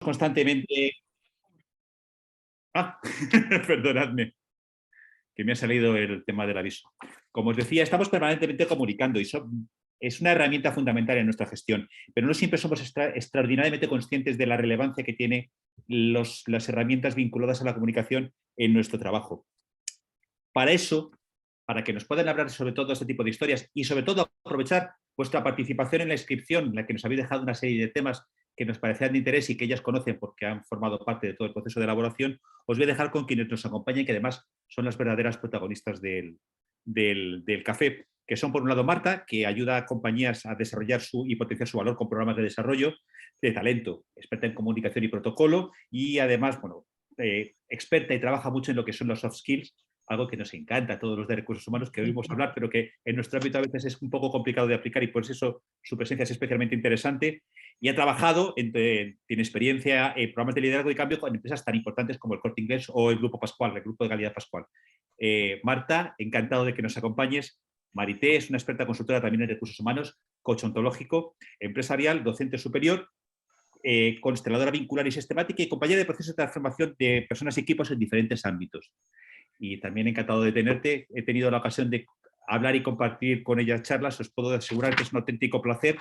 constantemente... Perdonadme, que me ha salido el tema del aviso. Como os decía, estamos permanentemente comunicando y es una herramienta fundamental en nuestra gestión, pero no siempre somos extraordinariamente conscientes de la relevancia que tienen las herramientas vinculadas a la comunicación en nuestro trabajo. Para eso, para que nos puedan hablar sobre todo este tipo de historias y sobre todo aprovechar vuestra participación en la inscripción, en la que nos habéis dejado una serie de temas que nos parecían de interés y que ellas conocen porque han formado parte de todo el proceso de elaboración, os voy a dejar con quienes nos acompañan, que además son las verdaderas protagonistas del café, que son por un lado Marta, que ayuda a compañías a desarrollar y potenciar su valor con programas de desarrollo de talento, experta en comunicación y protocolo y además, bueno, experta y trabaja mucho en lo que son los soft skills, algo que nos encanta a todos los de recursos humanos que oímos hablar, pero que en nuestro ámbito a veces es un poco complicado de aplicar y por eso su presencia es especialmente interesante. Y ha trabajado, tiene experiencia en programas de liderazgo y cambio con empresas tan importantes como el Corte Inglés o el Grupo Pascual, el Grupo de Calidad Pascual. Marta, encantado de que nos acompañes. Marité es una experta consultora también en recursos humanos, coach ontológico, empresarial, docente superior, consteladora vincular y sistemática y compañera de procesos de transformación de personas y equipos en diferentes ámbitos. Y también encantado de tenerte. He tenido la ocasión de hablar y compartir con ella charlas. Os puedo asegurar que es un auténtico placer.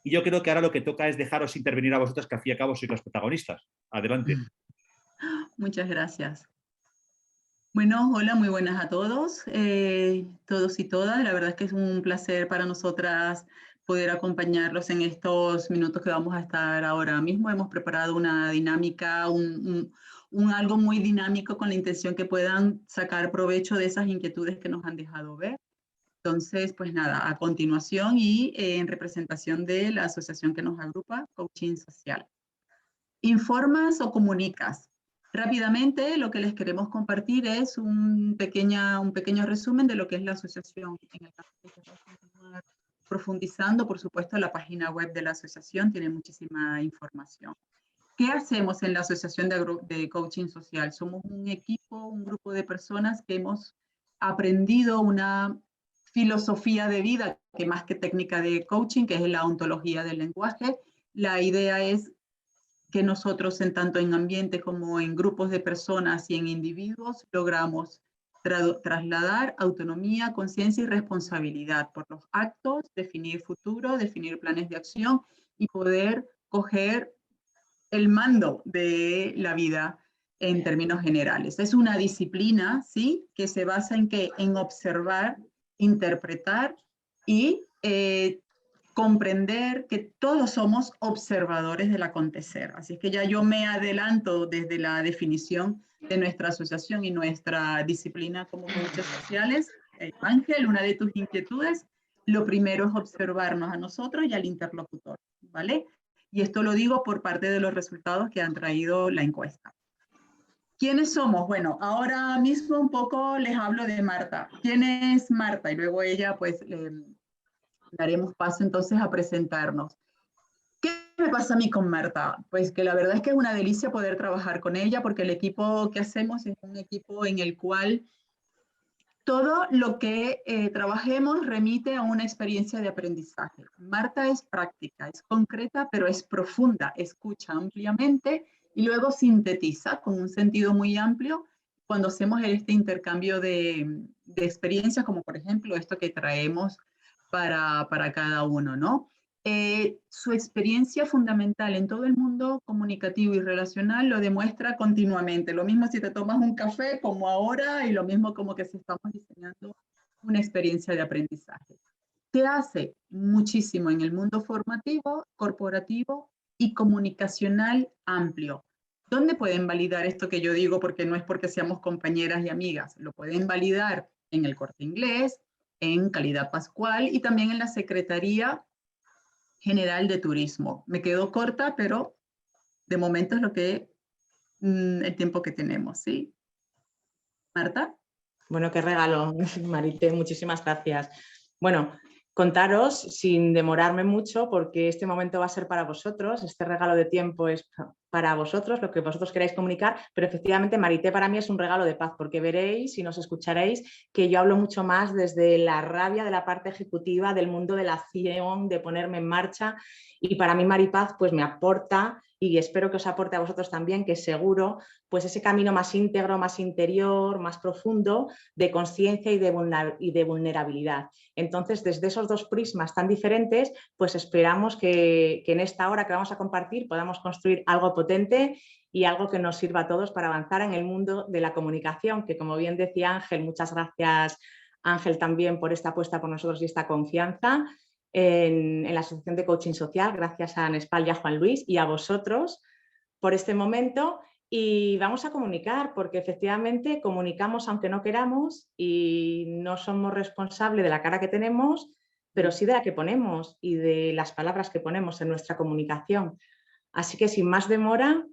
Y yo creo que ahora lo que toca es dejaros intervenir a vosotras, que al fin y al cabo sois las protagonistas. Adelante. Muchas gracias. Bueno, hola, muy buenas a todos y todas. La verdad es que es un placer para nosotras poder acompañarlos en estos minutos que vamos a estar ahora mismo. Hemos preparado una dinámica, algo muy dinámico con la intención que puedan sacar provecho de esas inquietudes que nos han dejado ver. Entonces, pues nada, a continuación y en representación de la asociación que nos agrupa, Coaching Social. ¿Informas o comunicas? Rápidamente, lo que les queremos compartir es un pequeño resumen de lo que es la asociación. En el caso de que continuar profundizando, por supuesto, la página web de la asociación tiene muchísima información. ¿Qué hacemos en la Asociación de Coaching Social? Somos un equipo, un grupo de personas que hemos aprendido una filosofía de vida, que más que técnica de coaching, que es la ontología del lenguaje. La idea es que nosotros, en tanto en ambiente como en grupos de personas y en individuos, logramos trasladar autonomía, conciencia y responsabilidad por los actos, definir futuro, definir planes de acción y poder coger el mando de la vida en términos generales. Es una disciplina, ¿sí?, que se basa en que en observar, interpretar y comprender que todos somos observadores del acontecer. Así es que ya yo me adelanto desde la definición de nuestra asociación y nuestra disciplina como coaches sociales. Ángel, una de tus inquietudes, lo primero es observarnos a nosotros y al interlocutor, ¿vale? Y esto lo digo por parte de los resultados que han traído la encuesta. ¿Quiénes somos? Bueno, ahora mismo un poco les hablo de Marta. ¿Quién es Marta? Y luego ella, pues, daremos paso entonces a presentarnos. ¿Qué me pasa a mí con Marta? Pues que la verdad es que es una delicia poder trabajar con ella porque el equipo que hacemos es un equipo en el cual todo lo que trabajemos remite a una experiencia de aprendizaje. Marta es práctica, es concreta, pero es profunda, escucha ampliamente y luego sintetiza con un sentido muy amplio cuando hacemos este intercambio de experiencias, como por ejemplo esto que traemos para cada uno, ¿no? Su experiencia fundamental en todo el mundo comunicativo y relacional lo demuestra continuamente. Lo mismo si te tomas un café como ahora y lo mismo como que si estamos diseñando una experiencia de aprendizaje. ¿Qué hace? Muchísimo en el mundo formativo, corporativo y comunicacional amplio. ¿Dónde pueden validar esto que yo digo? Porque no es porque seamos compañeras y amigas. Lo pueden validar en el Corte Inglés, en Calidad Pascual y también en la Secretaría General de Turismo. Me quedo corta, pero de momento es lo que el tiempo que tenemos, ¿sí? Marta. Bueno, qué regalo, Marité, muchísimas gracias. Bueno, contaros sin demorarme mucho porque este momento va a ser para vosotros, este regalo de tiempo es para vosotros, lo que vosotros queráis comunicar, pero efectivamente Marité para mí es un regalo de paz porque veréis y nos escucharéis que yo hablo mucho más desde la rabia de la parte ejecutiva, del mundo de la acción, de ponerme en marcha y para mí Maripaz pues me aporta y espero que os aporte a vosotros también, que seguro, pues ese camino más íntegro, más interior, más profundo de conciencia y de vulnerabilidad. Entonces, desde esos dos prismas tan diferentes, pues esperamos que en esta hora que vamos a compartir podamos construir algo potente y algo que nos sirva a todos para avanzar en el mundo de la comunicación, que como bien decía Ángel, muchas gracias Ángel también por esta apuesta por nosotros y esta confianza en la Asociación de Coaching Social, gracias a Nespal y a Juan Luis y a vosotros por este momento. Y vamos a comunicar, porque efectivamente comunicamos aunque no queramos y no somos responsables de la cara que tenemos, pero sí de la que ponemos y de las palabras que ponemos en nuestra comunicación. Así que sin más demora,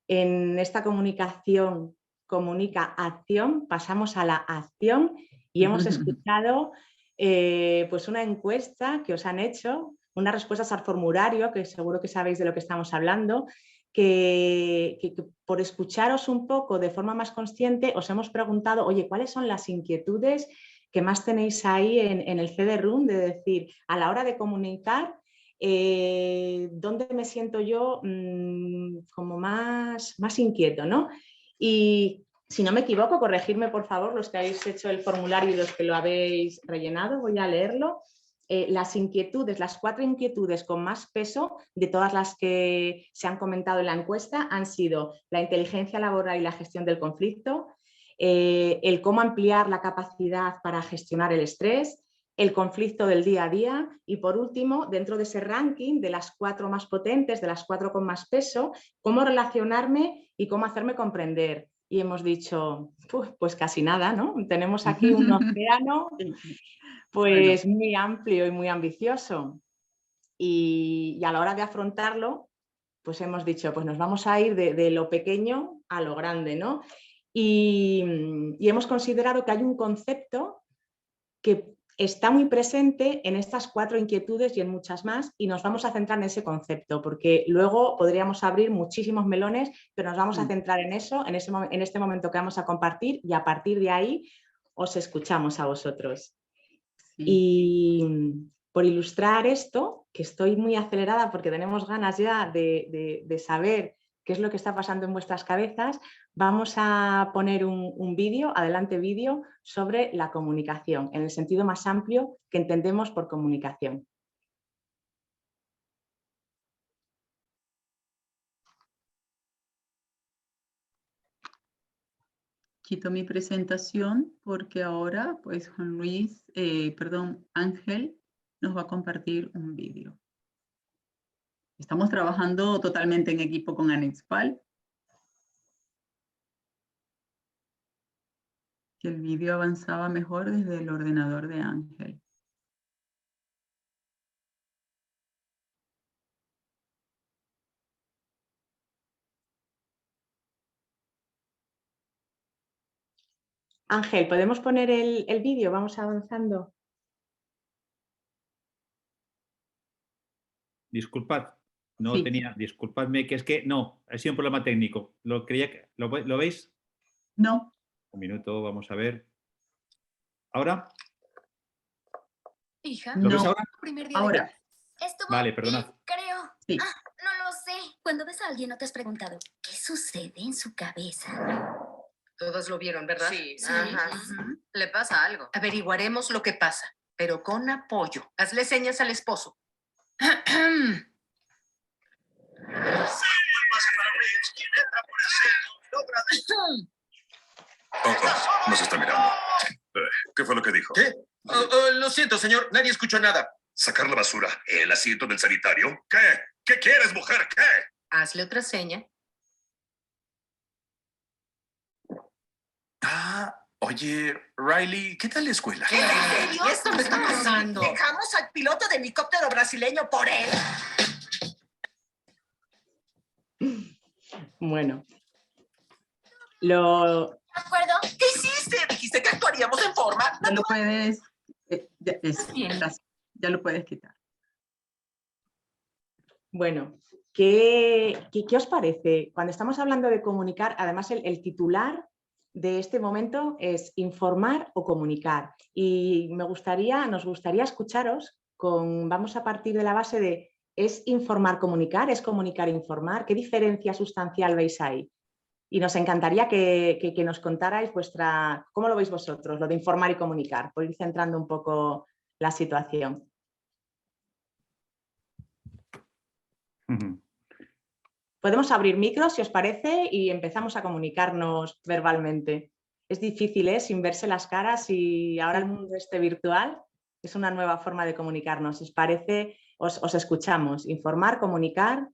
en esta comunicación, comunica-acción, pasamos a la acción y hemos escuchado pues una encuesta que os han hecho, unas respuestas al formulario, que seguro que sabéis de lo que estamos hablando, que por escucharos un poco de forma más consciente os hemos preguntado, oye, ¿cuáles son las inquietudes que más tenéis ahí en el CD-Room? De decir, a la hora de comunicar, ¿dónde me siento yo como más inquieto, ¿no? Y si no me equivoco, corregidme por favor los que habéis hecho el formulario y los que lo habéis rellenado, voy a leerlo. Las inquietudes, las 4 inquietudes con más peso de todas las que se han comentado en la encuesta han sido la inteligencia laboral y la gestión del conflicto, el cómo ampliar la capacidad para gestionar el estrés, el conflicto del día a día y por último, dentro de ese ranking de las 4 más potentes, de las 4 con más peso, cómo relacionarme y cómo hacerme comprender. Y hemos dicho, pues casi nada, ¿no? Tenemos aquí un océano pues bueno, muy amplio y muy ambicioso. Y a la hora de afrontarlo, pues hemos dicho, pues nos vamos a ir de lo pequeño a lo grande, ¿no? Y hemos considerado que hay un concepto que está muy presente en estas 4 inquietudes y en muchas más, y nos vamos a centrar en ese concepto, porque luego podríamos abrir muchísimos melones, pero nos vamos a centrar en eso, en este momento que vamos a compartir, y a partir de ahí os escuchamos a vosotros. Sí. Y por ilustrar esto, que estoy muy acelerada porque tenemos ganas ya de saber qué es lo que está pasando en vuestras cabezas, vamos a poner un vídeo, adelante vídeo, sobre la comunicación, en el sentido más amplio que entendemos por comunicación. Quito mi presentación porque ahora, pues, Ángel nos va a compartir un vídeo. Estamos trabajando totalmente en equipo con Anexpal. Que el vídeo avanzaba mejor desde el ordenador de Ángel. Ángel, ¿podemos poner el vídeo? Vamos avanzando. Disculpad, no sí. Disculpadme, que es que no, ha sido un problema técnico. ¿Lo veis? No. Un minuto, vamos a ver. ¿Ahora? Hija, ¿Lo ves ahora? Primer día ahora. Vale, perdonad. Creo. Sí. No lo sé. Cuando ves a alguien no te has preguntado, ¿qué sucede en su cabeza? Todos lo vieron, ¿verdad? Sí. Ajá. Le pasa algo. Averiguaremos lo que pasa, pero con apoyo. Hazle señas al esposo. Nos está mirando. ¿Qué fue lo que dijo? ¿Qué? Lo siento, señor. Nadie escuchó nada. ¿Sacar la basura? ¿El asiento del sanitario? ¿Qué? ¿Qué quieres, mujer? ¿Qué? Hazle otra seña. Oye, Riley, ¿qué tal la escuela? ¿Qué? ¿Esto me está pasando? Dejamos al piloto de helicóptero brasileño por él. Bueno. ¿De acuerdo? ¿Qué hiciste? Dijiste que actuaríamos en forma. Ya lo puedes... ya lo puedes quitar. Bueno, ¿qué os parece? Cuando estamos hablando de comunicar, además el titular de este momento es informar o comunicar. Y nos gustaría escucharos vamos a partir de la base de ¿Es informar, comunicar? ¿Es comunicar, informar? ¿Qué diferencia sustancial veis ahí? Y nos encantaría que nos contarais cómo lo veis vosotros, lo de informar y comunicar, por ir centrando un poco la situación. Podemos abrir micros, si os parece, y empezamos a comunicarnos verbalmente. Es difícil, ¿eh? Sin verse las caras, y ahora el mundo virtual es una nueva forma de comunicarnos. Si os parece, os escuchamos. Informar, comunicar.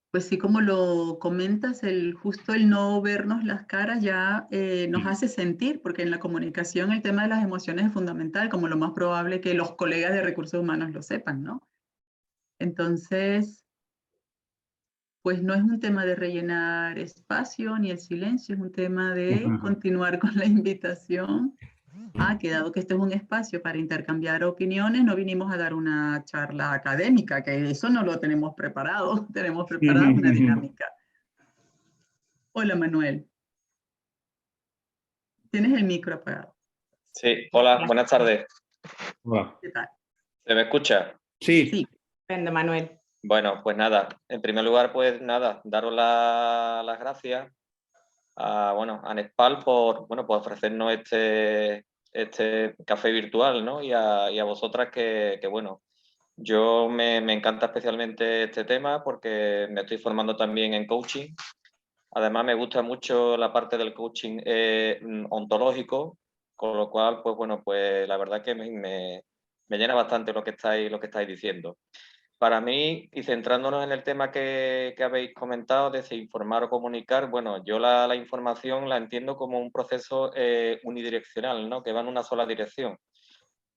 Pues sí, como lo comentas, justo el no vernos las caras ya nos hace sentir, porque en la comunicación el tema de las emociones es fundamental, como lo más probable que los colegas de recursos humanos lo sepan, ¿no? Entonces, pues no es un tema de rellenar espacio ni el silencio, es un tema de continuar con la invitación. Que dado que este es un espacio para intercambiar opiniones, no vinimos a dar una charla académica, que eso no lo tenemos preparado, tenemos preparada una dinámica. Hola, Manuel. Tienes el micro apagado. Sí, hola, buenas tardes. Hola. ¿Qué tal? ¿Se me escucha? Sí. Sí. Depende, Manuel. Bueno, pues nada, en primer lugar, pues nada, daros las gracias a Nexpal por ofrecernos este café virtual, ¿no? Y a vosotras que bueno, yo me encanta especialmente este tema porque me estoy formando también en coaching. Además, me gusta mucho la parte del coaching ontológico, con lo cual, pues bueno, pues la verdad que me llena bastante lo que estáis diciendo. Para mí, y centrándonos en el tema que habéis comentado, de si informar o comunicar, bueno, yo la información la entiendo como un proceso unidireccional, ¿no? Que va en una sola dirección.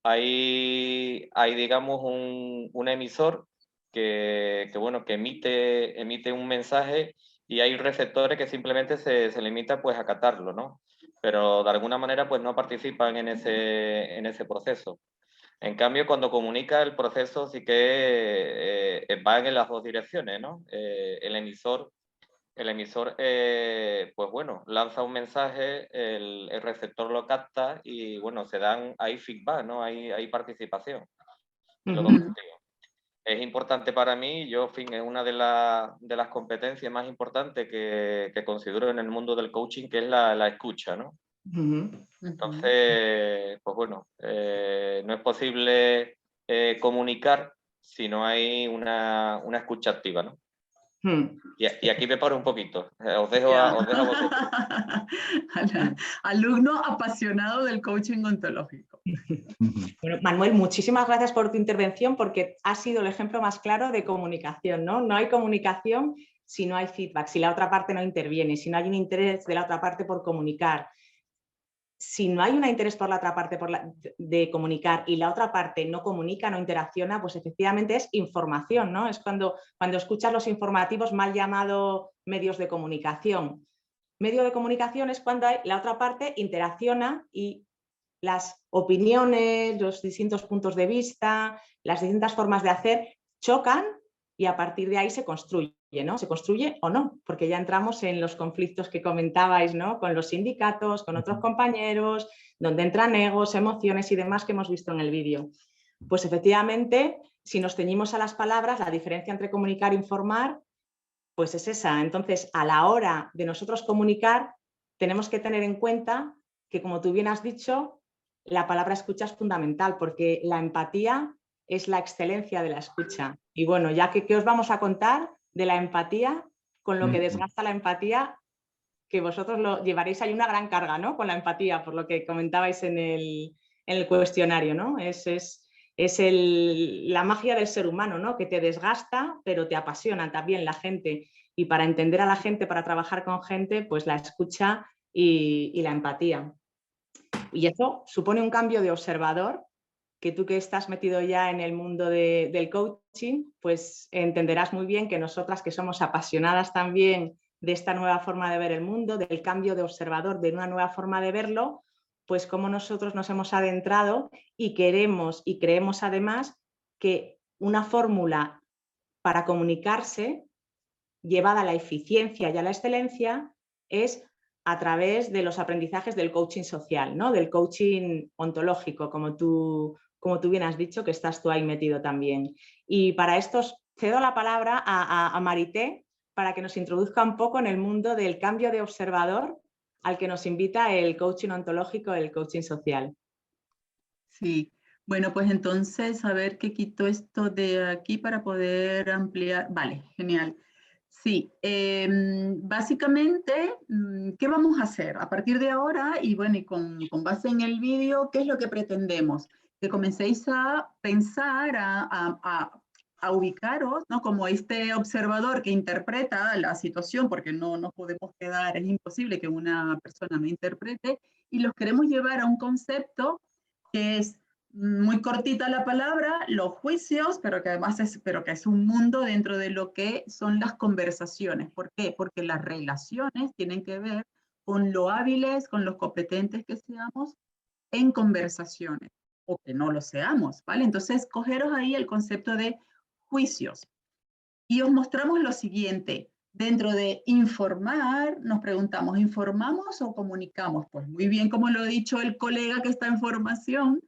Hay digamos, un emisor que emite un mensaje, y hay receptores que simplemente se limitan pues a acatarlo, ¿no? Pero de alguna manera pues no participan en ese proceso. En cambio, cuando comunica, el proceso sí que va en las dos direcciones, ¿no? El emisor pues bueno, lanza un mensaje, el receptor lo capta y bueno, se dan ahí feedback, ¿no? Hay participación. Es importante para mí, yo, en fin, es una de las competencias más importantes que considero en el mundo del coaching, que es la escucha, ¿no? Entonces, pues bueno, no es posible comunicar si no hay una escucha activa, ¿no? Y aquí me paro un poquito. Os dejo a vosotros. Alumno apasionado del coaching ontológico. Bueno, Manuel, muchísimas gracias por tu intervención, porque ha sido el ejemplo más claro de comunicación, ¿no? No hay comunicación si no hay feedback, si la otra parte no interviene, si no hay un interés de la otra parte por comunicar. Si no hay un interés por la otra parte de comunicar y la otra parte no comunica, no interacciona, pues efectivamente es información, ¿no? Es cuando escuchas los informativos, mal llamado medios de comunicación. Medio de comunicación es cuando la otra parte interacciona y las opiniones, los distintos puntos de vista, las distintas formas de hacer chocan, y a partir de ahí se construye, ¿no? Se construye o no, porque ya entramos en los conflictos que comentabais, ¿no? Con los sindicatos, con otros compañeros, donde entran egos, emociones y demás que hemos visto en el vídeo. Pues efectivamente, si nos ceñimos a las palabras, la diferencia entre comunicar e informar, pues es esa. Entonces, a la hora de nosotros comunicar, tenemos que tener en cuenta que, como tú bien has dicho, la palabra escucha es fundamental, porque la empatía es la excelencia de la escucha. Y bueno, ya que os vamos a contar de la empatía, con lo que desgasta la empatía, que vosotros lo llevaréis ahí una gran carga, ¿no? Con la empatía, por lo que comentabais en el cuestionario, ¿no? Es la magia del ser humano, ¿no? Que te desgasta, pero te apasiona también la gente. Y para entender a la gente, para trabajar con gente, pues la escucha y la empatía. Y eso supone un cambio de observador, que tú, que estás metido ya en el mundo del coaching, pues entenderás muy bien que nosotras, que somos apasionadas también de esta nueva forma de ver el mundo, del cambio de observador, de una nueva forma de verlo, pues cómo nosotros nos hemos adentrado y queremos y creemos además que una fórmula para comunicarse llevada a la eficiencia y a la excelencia es a través de los aprendizajes del coaching social, ¿no? Del coaching ontológico, como tú como tú bien has dicho, que estás tú ahí metido también. Y para esto cedo la palabra a Marité para que nos introduzca un poco en el mundo del cambio de observador al que nos invita el coaching ontológico, el coaching social. Sí, bueno, pues entonces a ver qué quito esto de aquí para poder ampliar. Vale, genial. Sí, básicamente, ¿qué vamos a hacer? A partir de ahora, y bueno, y con base en el vídeo, ¿qué es lo que pretendemos? Que comencéis a pensar, a ubicaros, ¿no? Como este observador que interpreta la situación, porque no nos podemos quedar, es imposible que una persona no interprete, y los queremos llevar a un concepto que es muy cortita la palabra, los juicios, pero que además es un mundo dentro de lo que son las conversaciones. ¿Por qué? Porque las relaciones tienen que ver con lo hábiles, con los competentes que seamos en conversaciones, o que no lo seamos, ¿vale? Entonces, cogeros ahí el concepto de juicios. Y os mostramos lo siguiente. Dentro de informar, nos preguntamos, ¿informamos o comunicamos? Pues muy bien, como lo ha dicho el colega que está en formación,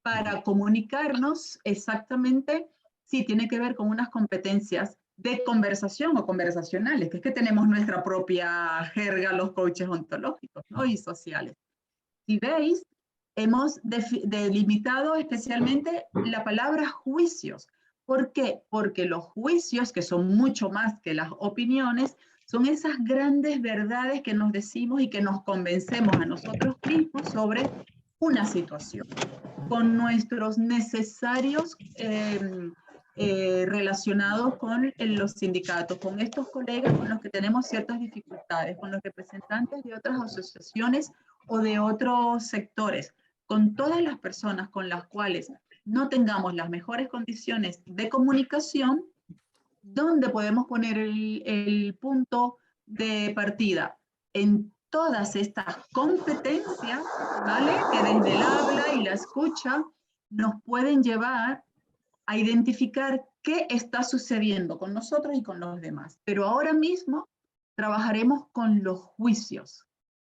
para comunicarnos exactamente, sí, tiene que ver con unas competencias de conversación o conversacionales, que es que tenemos nuestra propia jerga los coaches ontológicos, ¿no? Y sociales. Si veis, hemos delimitado especialmente la palabra juicios. ¿Por qué? Porque los juicios, que son mucho más que las opiniones, son esas grandes verdades que nos decimos y que nos convencemos a nosotros mismos sobre una situación, con nuestros necesarios relacionados con los sindicatos, con estos colegas con los que tenemos ciertas dificultades, con los representantes de otras asociaciones o de otros sectores, con todas las personas con las cuales no tengamos las mejores condiciones de comunicación, ¿dónde podemos poner el punto de partida? En todas estas competencias, ¿vale? Que desde el habla y la escucha nos pueden llevar a identificar qué está sucediendo con nosotros y con los demás. Pero ahora mismo trabajaremos con los juicios,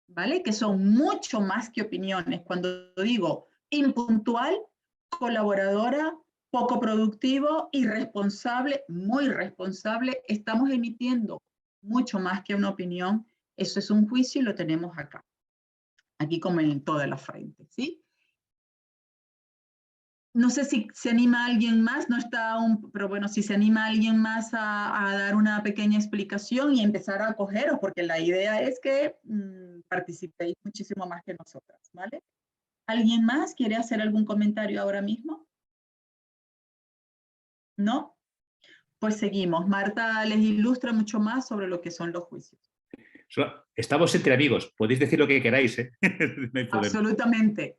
¿vale? Que son mucho más que opiniones. Cuando digo impuntual, colaboradora, poco productivo, irresponsable, muy responsable, estamos emitiendo mucho más que una opinión. Eso es un juicio y lo tenemos acá. Aquí como en toda la frente, ¿sí? No sé si se anima alguien más, no está aún, pero bueno, si se anima alguien más a dar una pequeña explicación y empezar a cogeros, porque la idea es que participéis muchísimo más que nosotras, ¿vale? ¿Alguien más quiere hacer algún comentario ahora mismo? ¿No? Pues seguimos. Marta les ilustra mucho más sobre lo que son los juicios. Estamos entre amigos, podéis decir lo que queráis, ¿eh? No hay problema. Absolutamente.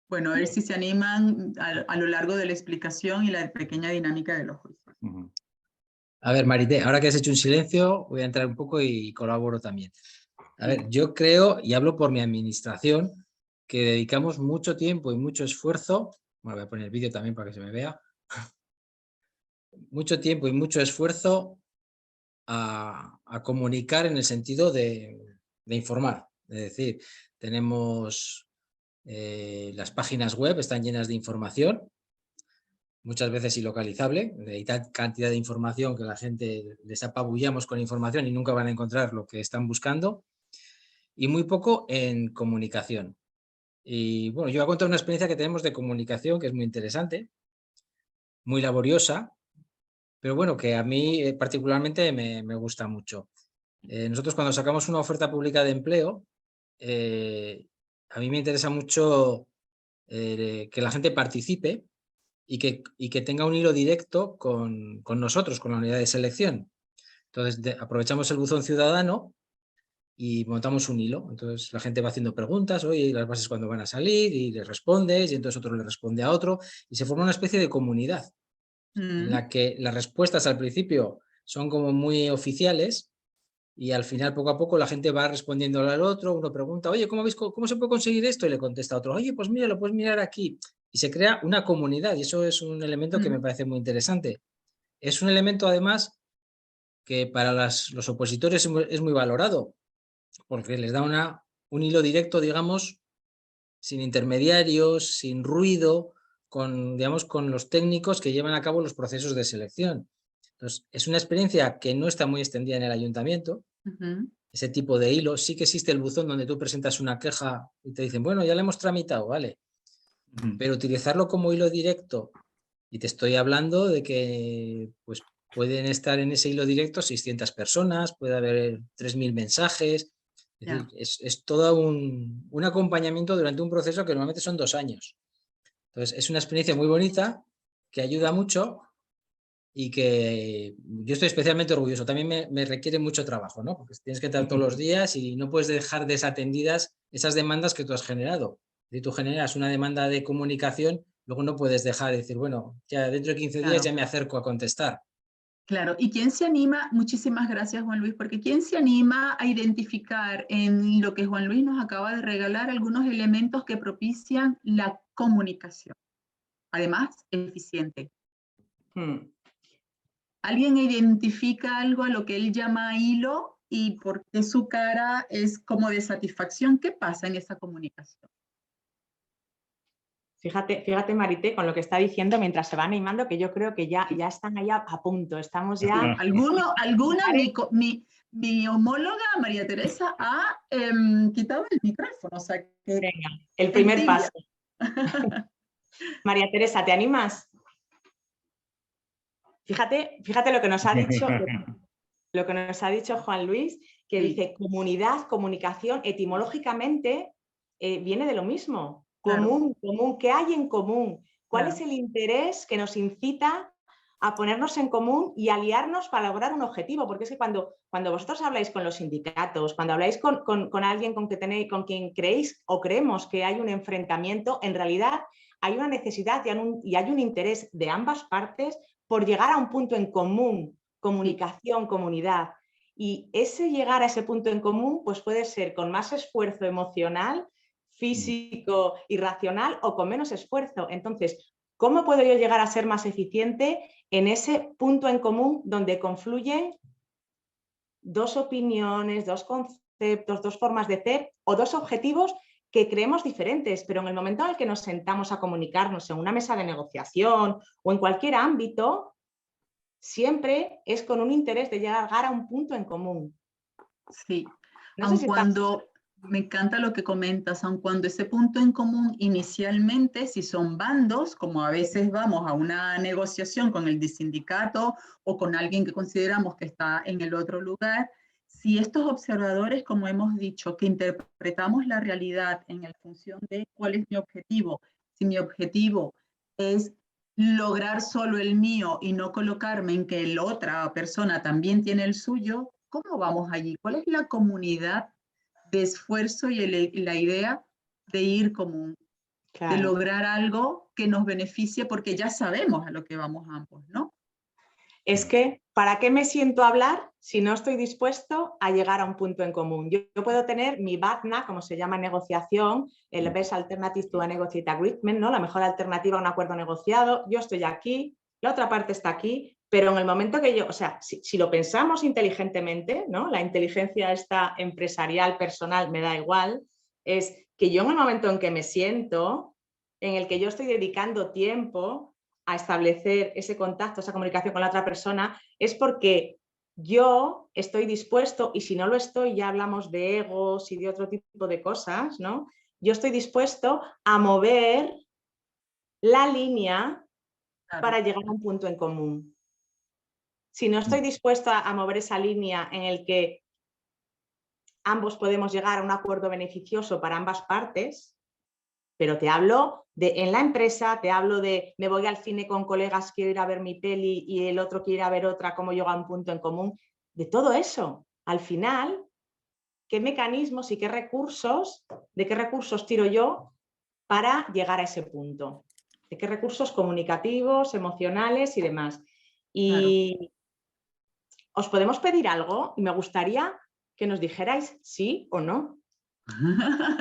Bueno, a ver si se animan a lo largo de la explicación y la pequeña dinámica de los juicios. A ver, Marité, ahora que has hecho un silencio, voy a entrar un poco y colaboro también. A ver, yo creo, y hablo por mi administración, que dedicamos mucho tiempo y mucho esfuerzo, bueno, voy a poner el vídeo también para que se me vea, mucho tiempo y mucho esfuerzo a comunicar en el sentido de informar. Es decir, tenemos las páginas web, están llenas de información, muchas veces ilocalizable, hay tal cantidad de información que la gente les apabullamos con información y nunca van a encontrar lo que están buscando, y muy poco en comunicación. Y bueno, yo voy a contar una experiencia que tenemos de comunicación que es muy interesante, muy laboriosa, pero bueno, que a mí particularmente me gusta mucho. Nosotros cuando sacamos una oferta pública de empleo, a mí me interesa mucho que la gente participe y que tenga un hilo directo con nosotros, con la unidad de selección. Entonces aprovechamos el buzón ciudadano y montamos un hilo. Entonces la gente va haciendo preguntas, oye, las bases cuándo van a salir, y les respondes, y entonces otro le responde a otro, y se forma una especie de comunidad en la que las respuestas al principio son como muy oficiales y al final poco a poco la gente va respondiendo al otro, uno pregunta, oye, ¿cómo se puede conseguir esto? Y le contesta a otro, oye, pues mira, lo puedes mirar aquí. Y se crea una comunidad y eso es un elemento que me parece muy interesante. Es un elemento además que para los opositores es muy valorado porque les da un hilo directo, digamos, sin intermediarios, sin ruido, con, digamos, con los técnicos que llevan a cabo los procesos de selección. Entonces, es una experiencia que no está muy extendida en el ayuntamiento, ese tipo de hilo. Sí que existe el buzón donde tú presentas una queja y te dicen, bueno, ya la hemos tramitado, vale. Pero utilizarlo como hilo directo, y te estoy hablando de que pues, pueden estar en ese hilo directo 600 personas, puede haber 3.000 mensajes. Es decir, es todo un acompañamiento durante un proceso que normalmente son 2 años. Entonces, es una experiencia muy bonita que ayuda mucho y que yo estoy especialmente orgulloso. También me requiere mucho trabajo, ¿no? Porque tienes que estar todos los días y no puedes dejar desatendidas esas demandas que tú has generado. Si tú generas una demanda de comunicación, luego no puedes dejar de decir, bueno, ya dentro de 15 días ya me acerco a contestar. Claro, ¿y quién se anima? Muchísimas gracias, Juan Luis, porque ¿quién se anima a identificar en lo que Juan Luis nos acaba de regalar algunos elementos que propician la comunicación? Además, eficiente. ¿Alguien identifica algo a lo que él llama hilo y por qué su cara es como de satisfacción? ¿Qué pasa en esa comunicación? Fíjate, Marité, con lo que está diciendo mientras se va animando, que yo creo que ya están allá a punto. Estamos ya... Mi homóloga, María Teresa, ha quitado el micrófono. O sea que venga, el primer paso. María Teresa, ¿te animas? Fíjate lo que nos ha dicho, lo que nos ha dicho Juan Luis, que dice comunidad, comunicación, etimológicamente viene de lo mismo. Común, ¿qué hay en común? ¿Cuál es el interés que nos incita a ponernos en común y aliarnos para lograr un objetivo? Porque es que cuando vosotros habláis con los sindicatos, cuando habláis con alguien con quien creéis o creemos que hay un enfrentamiento, en realidad hay una necesidad y hay un interés de ambas partes por llegar a un punto en común, comunicación, comunidad. Y ese llegar a ese punto en común pues puede ser con más esfuerzo emocional, físico y racional o con menos esfuerzo. Entonces, ¿cómo puedo yo llegar a ser más eficiente en ese punto en común donde confluyen dos opiniones, dos conceptos, dos formas de ser o dos objetivos que creemos diferentes, pero en el momento en el que nos sentamos a comunicarnos en una mesa de negociación o en cualquier ámbito, siempre es con un interés de llegar a un punto en común. Sí, me encanta lo que comentas, aun cuando ese punto en común inicialmente, si son bandos, como a veces vamos a una negociación con el sindicato o con alguien que consideramos que está en el otro lugar, si estos observadores, como hemos dicho, que interpretamos la realidad en función de cuál es mi objetivo, si mi objetivo es lograr solo el mío y no colocarme en que la otra persona también tiene el suyo, ¿cómo vamos allí? ¿Cuál es la comunidad de esfuerzo y la idea de ir común? De lograr algo que nos beneficie porque ya sabemos a lo que vamos ambos, ¿no? Es que, ¿para qué me siento a hablar si no estoy dispuesto a llegar a un punto en común? Yo puedo tener mi BATNA, como se llama en negociación, el Best Alternative to a Negotiate Agreement, ¿no? La mejor alternativa a un acuerdo negociado. Yo estoy aquí, la otra parte está aquí, pero en el momento que yo, o sea, si lo pensamos inteligentemente, ¿no? La inteligencia esta empresarial, personal, me da igual, es que yo en el momento en que me siento, en el que yo estoy dedicando tiempo a establecer ese contacto, esa comunicación con la otra persona, es porque yo estoy dispuesto, y si no lo estoy, ya hablamos de egos y de otro tipo de cosas, ¿no? Yo estoy dispuesto a mover la línea para llegar a un punto en común. Si no estoy dispuesta a mover esa línea en el que ambos podemos llegar a un acuerdo beneficioso para ambas partes, pero te hablo de en la empresa, te hablo de me voy al cine con colegas, quiero ir a ver mi peli y el otro quiere ir a ver otra, cómo llego a un punto en común. De todo eso, al final, ¿qué mecanismos y de qué recursos tiro yo para llegar a ese punto? ¿De qué recursos comunicativos, emocionales y demás? Y os podemos pedir algo y me gustaría que nos dijerais sí o no.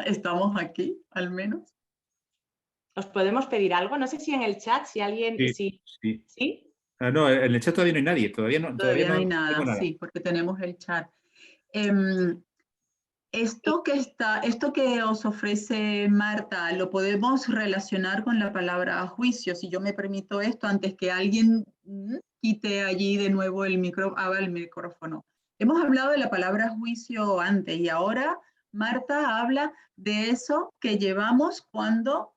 Estamos aquí, al menos. ¿Os podemos pedir algo? No sé si en el chat, si alguien... Sí. ¿Sí? No, en el chat todavía no hay nadie. Todavía no hay nada, sí, porque tenemos el chat. Esto que os ofrece Marta, lo podemos relacionar con la palabra juicio. Si yo me permito esto, antes que alguien quite allí de nuevo haga el micrófono. Hemos hablado de la palabra juicio antes y ahora Marta habla de eso que llevamos cuando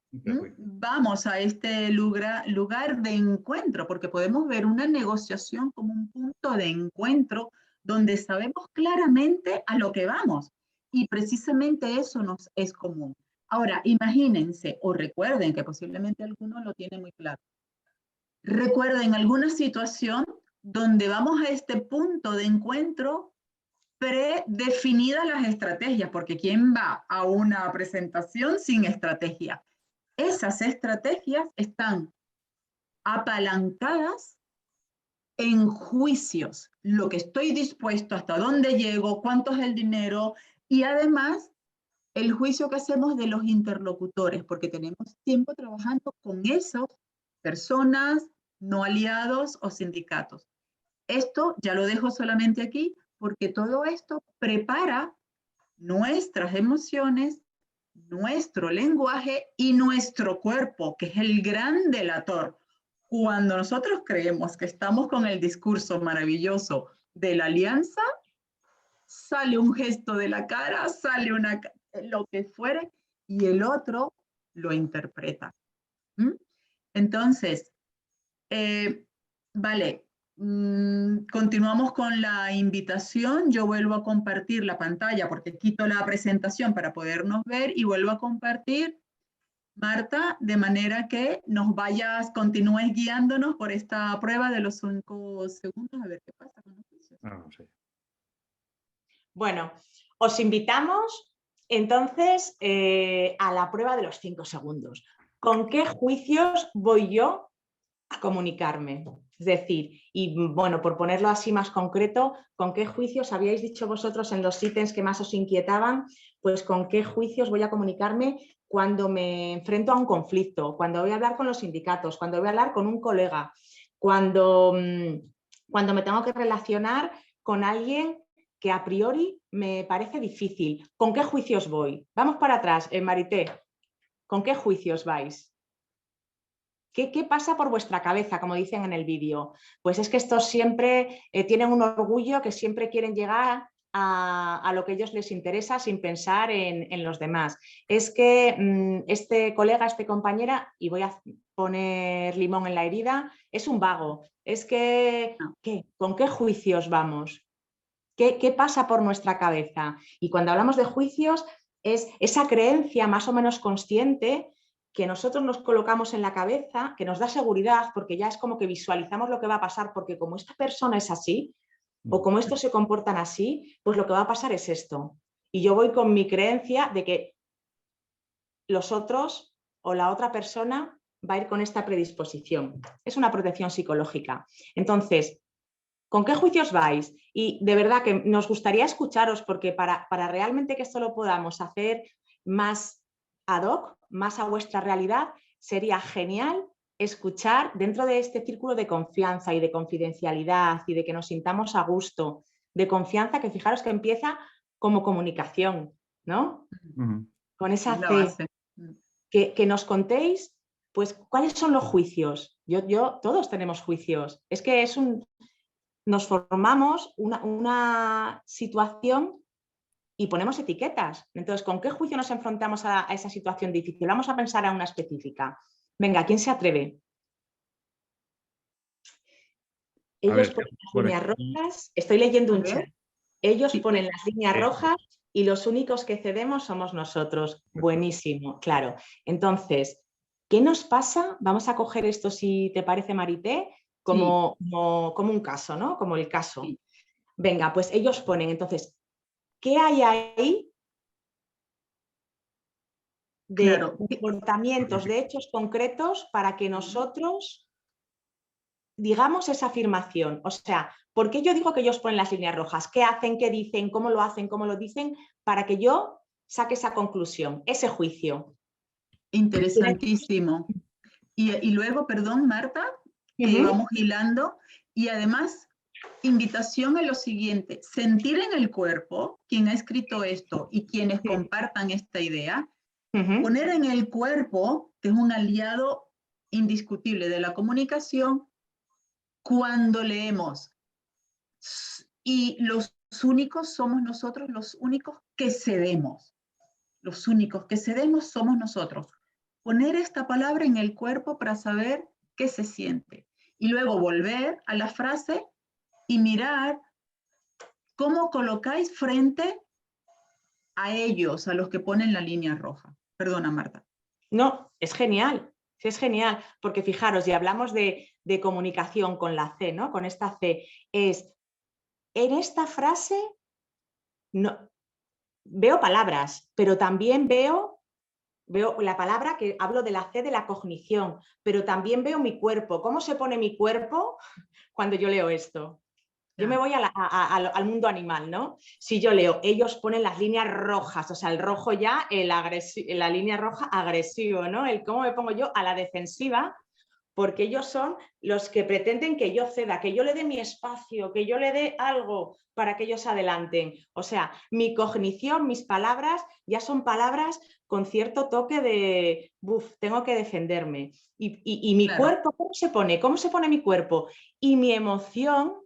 vamos a este lugar de encuentro, porque podemos ver una negociación como un punto de encuentro donde sabemos claramente a lo que vamos. Y precisamente eso nos es común. Ahora, imagínense o recuerden, que posiblemente alguno lo tiene muy claro. Recuerden alguna situación donde vamos a este punto de encuentro predefinidas las estrategias, porque ¿quién va a una presentación sin estrategia? Esas estrategias están apalancadas en juicios, lo que estoy dispuesto, hasta dónde llego, cuánto es el dinero, y además el juicio que hacemos de los interlocutores, porque tenemos tiempo trabajando con esas personas, no aliados o sindicatos. Esto ya lo dejo solamente aquí, porque todo esto prepara nuestras emociones, nuestro lenguaje y nuestro cuerpo, que es el gran delator. Cuando nosotros creemos que estamos con el discurso maravilloso de la alianza, sale un gesto de la cara, sale lo que fuere, y el otro lo interpreta. Entonces, vale, continuamos con la invitación. Yo vuelvo a compartir la pantalla porque quito la presentación para podernos ver y vuelvo a compartir, Marta, de manera que continúes guiándonos por esta prueba de los 5 segundos. A ver qué pasa con los juicios. No sé. Bueno, os invitamos entonces a la prueba de los 5 segundos. ¿Con qué juicios voy yo a comunicarme? Es decir, y bueno, por ponerlo así más concreto, ¿con qué juicios habíais dicho vosotros en los ítems que más os inquietaban? Pues con qué juicios voy a comunicarme cuando me enfrento a un conflicto, cuando voy a hablar con los sindicatos, cuando voy a hablar con un colega, cuando me tengo que relacionar con alguien que a priori me parece difícil. ¿Con qué juicios voy? Vamos para atrás, Marité. ¿Con qué juicios vais? ¿Qué pasa por vuestra cabeza, como dicen en el vídeo? Pues es que estos siempre tienen un orgullo, que siempre quieren llegar a lo que a ellos les interesa sin pensar en los demás. Es que este colega, esta compañera, y voy a poner limón en la herida, es un vago. Es que, ¿con qué juicios vamos? ¿Qué pasa por nuestra cabeza? Y cuando hablamos de juicios es esa creencia más o menos consciente que nosotros nos colocamos en la cabeza, que nos da seguridad porque ya es como que visualizamos lo que va a pasar, porque como esta persona es así o como estos se comportan así, pues lo que va a pasar es esto. Y yo voy con mi creencia de que los otros o la otra persona va a ir con esta predisposición. Es una protección psicológica. Entonces, ¿con qué juicios vais? Y de verdad que nos gustaría escucharos porque para realmente que esto lo podamos hacer más ad hoc, más a vuestra realidad, sería genial escuchar dentro de este círculo de confianza y de confidencialidad y de que nos sintamos a gusto, de confianza que fijaros que empieza como comunicación, ¿no? Con esa C, que nos contéis, pues, ¿cuáles son los juicios? Todos tenemos juicios. Es que nos formamos una situación y ponemos etiquetas. Entonces, ¿con qué juicio nos enfrentamos a esa situación difícil? Vamos a pensar a una específica. Venga, ¿quién se atreve? Ellos ponen las líneas rojas. Estoy leyendo un chat. Ellos ponen las líneas rojas y los únicos que cedemos somos nosotros. Buenísimo, claro. Entonces, ¿qué nos pasa? Vamos a coger esto, si te parece, Marité, como un caso, ¿no? Como el caso. Sí. Venga, pues ellos ponen, entonces, ¿qué hay ahí de comportamientos, de hechos concretos para que nosotros digamos esa afirmación? O sea, ¿por qué yo digo que ellos ponen las líneas rojas? ¿Qué hacen, qué dicen, cómo lo dicen? Para que yo saque esa conclusión, ese juicio. Interesantísimo. Y luego, perdón, Marta, que vamos hilando, y además invitación a lo siguiente, sentir en el cuerpo, quien ha escrito esto y quienes compartan esta idea, poner en el cuerpo, que es un aliado indiscutible de la comunicación, cuando leemos. Y los únicos somos nosotros, los únicos que cedemos. Los únicos que cedemos somos nosotros. Poner esta palabra en el cuerpo para saber qué se siente. Y luego volver a la frase y mirar cómo colocáis frente a ellos, a los que ponen la línea roja. Perdona, Marta. No, es genial, sí, es genial, porque fijaros, ya hablamos de comunicación con la C, ¿no? Con esta C, es, en esta frase no, veo palabras, pero también veo la palabra que hablo de la C de la cognición, pero también veo mi cuerpo. ¿Cómo se pone mi cuerpo cuando yo leo esto? Yo me voy al mundo animal, ¿no? Si yo leo, ellos ponen las líneas rojas, o sea, el rojo ya, la línea roja agresivo, ¿no? ¿Cómo me pongo yo a la defensiva? Porque ellos son los que pretenden que yo ceda, que yo le dé mi espacio, que yo le dé algo para que ellos adelanten. O sea, mi cognición, mis palabras, ya son palabras con cierto toque de, tengo que defenderme. Y mi cuerpo, ¿cómo se pone? ¿Cómo se pone mi cuerpo? Y mi emoción,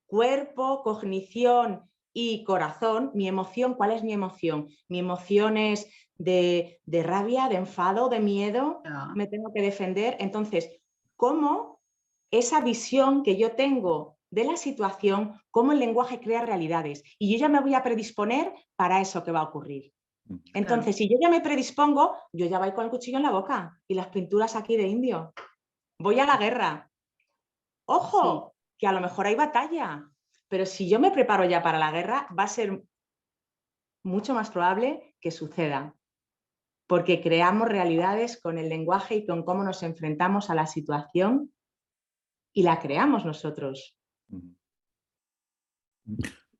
cuerpo, cognición y corazón, mi emoción, ¿cuál es mi emoción? Mi emoción es de rabia, de enfado, de miedo, me tengo que defender. Entonces, ¿cómo esa visión que yo tengo de la situación, cómo el lenguaje crea realidades? Y yo ya me voy a predisponer para eso que va a ocurrir. Entonces, si yo ya me predispongo, yo ya voy con el cuchillo en la boca y las pinturas aquí de indio. Voy a la guerra. ¡Ojo! Que a lo mejor hay batalla, pero si yo me preparo ya para la guerra, va a ser mucho más probable que suceda, porque creamos realidades con el lenguaje y con cómo nos enfrentamos a la situación y la creamos nosotros.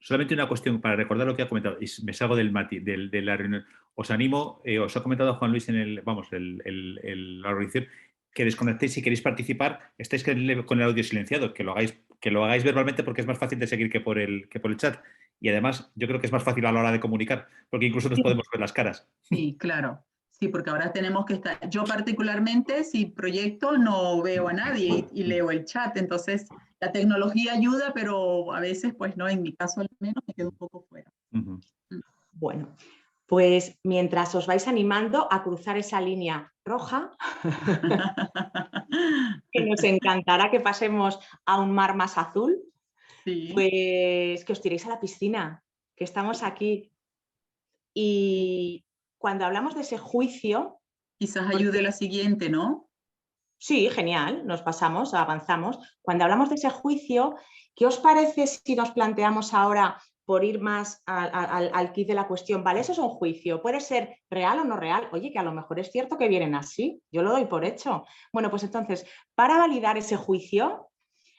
Solamente una cuestión para recordar lo que ha comentado, y me salgo de la reunión. Os animo, os ha comentado Juan Luis en la organización, que desconectéis si queréis participar, estáis con el audio silenciado, que lo hagáis verbalmente porque es más fácil de seguir que por el chat. Y además yo creo que es más fácil a la hora de comunicar, porque incluso nos podemos ver las caras. Sí, claro. Sí, porque ahora tenemos que estar... Yo particularmente, si proyecto, no veo a nadie y leo el chat. Entonces, la tecnología ayuda, pero a veces, pues no, en mi caso al menos, me quedo un poco fuera. Bueno, pues mientras os vais animando a cruzar esa línea roja, que nos encantará que pasemos a un mar más azul, pues que os tiréis a la piscina, que estamos aquí. Y cuando hablamos de ese juicio... Quizás ayude la siguiente, ¿no? Sí, genial, nos pasamos, avanzamos. Cuando hablamos de ese juicio, ¿qué os parece si nos planteamos ahora, por ir más al kit de la cuestión, vale, eso es un juicio, puede ser real o no real? Oye, que a lo mejor es cierto que vienen así, yo lo doy por hecho. Bueno, pues entonces, para validar ese juicio,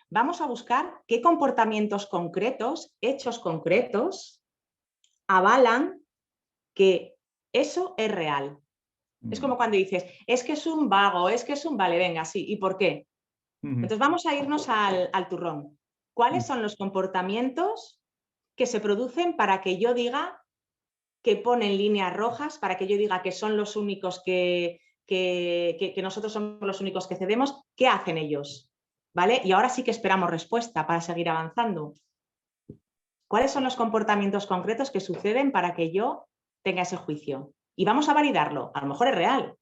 vamos a buscar qué comportamientos concretos, hechos concretos, avalan que eso es real. Es como cuando dices, es que es un vago, es que es un vale, venga, sí, ¿y por qué? Entonces vamos a irnos al turrón. ¿Cuáles son los comportamientos que se producen para que yo diga que ponen líneas rojas, para que yo diga que son los únicos que nosotros somos los únicos que cedemos? ¿Qué hacen ellos? ¿Vale? Y ahora sí que esperamos respuesta para seguir avanzando. ¿Cuáles son los comportamientos concretos que suceden para que yo tenga ese juicio? Y vamos a validarlo, a lo mejor es real.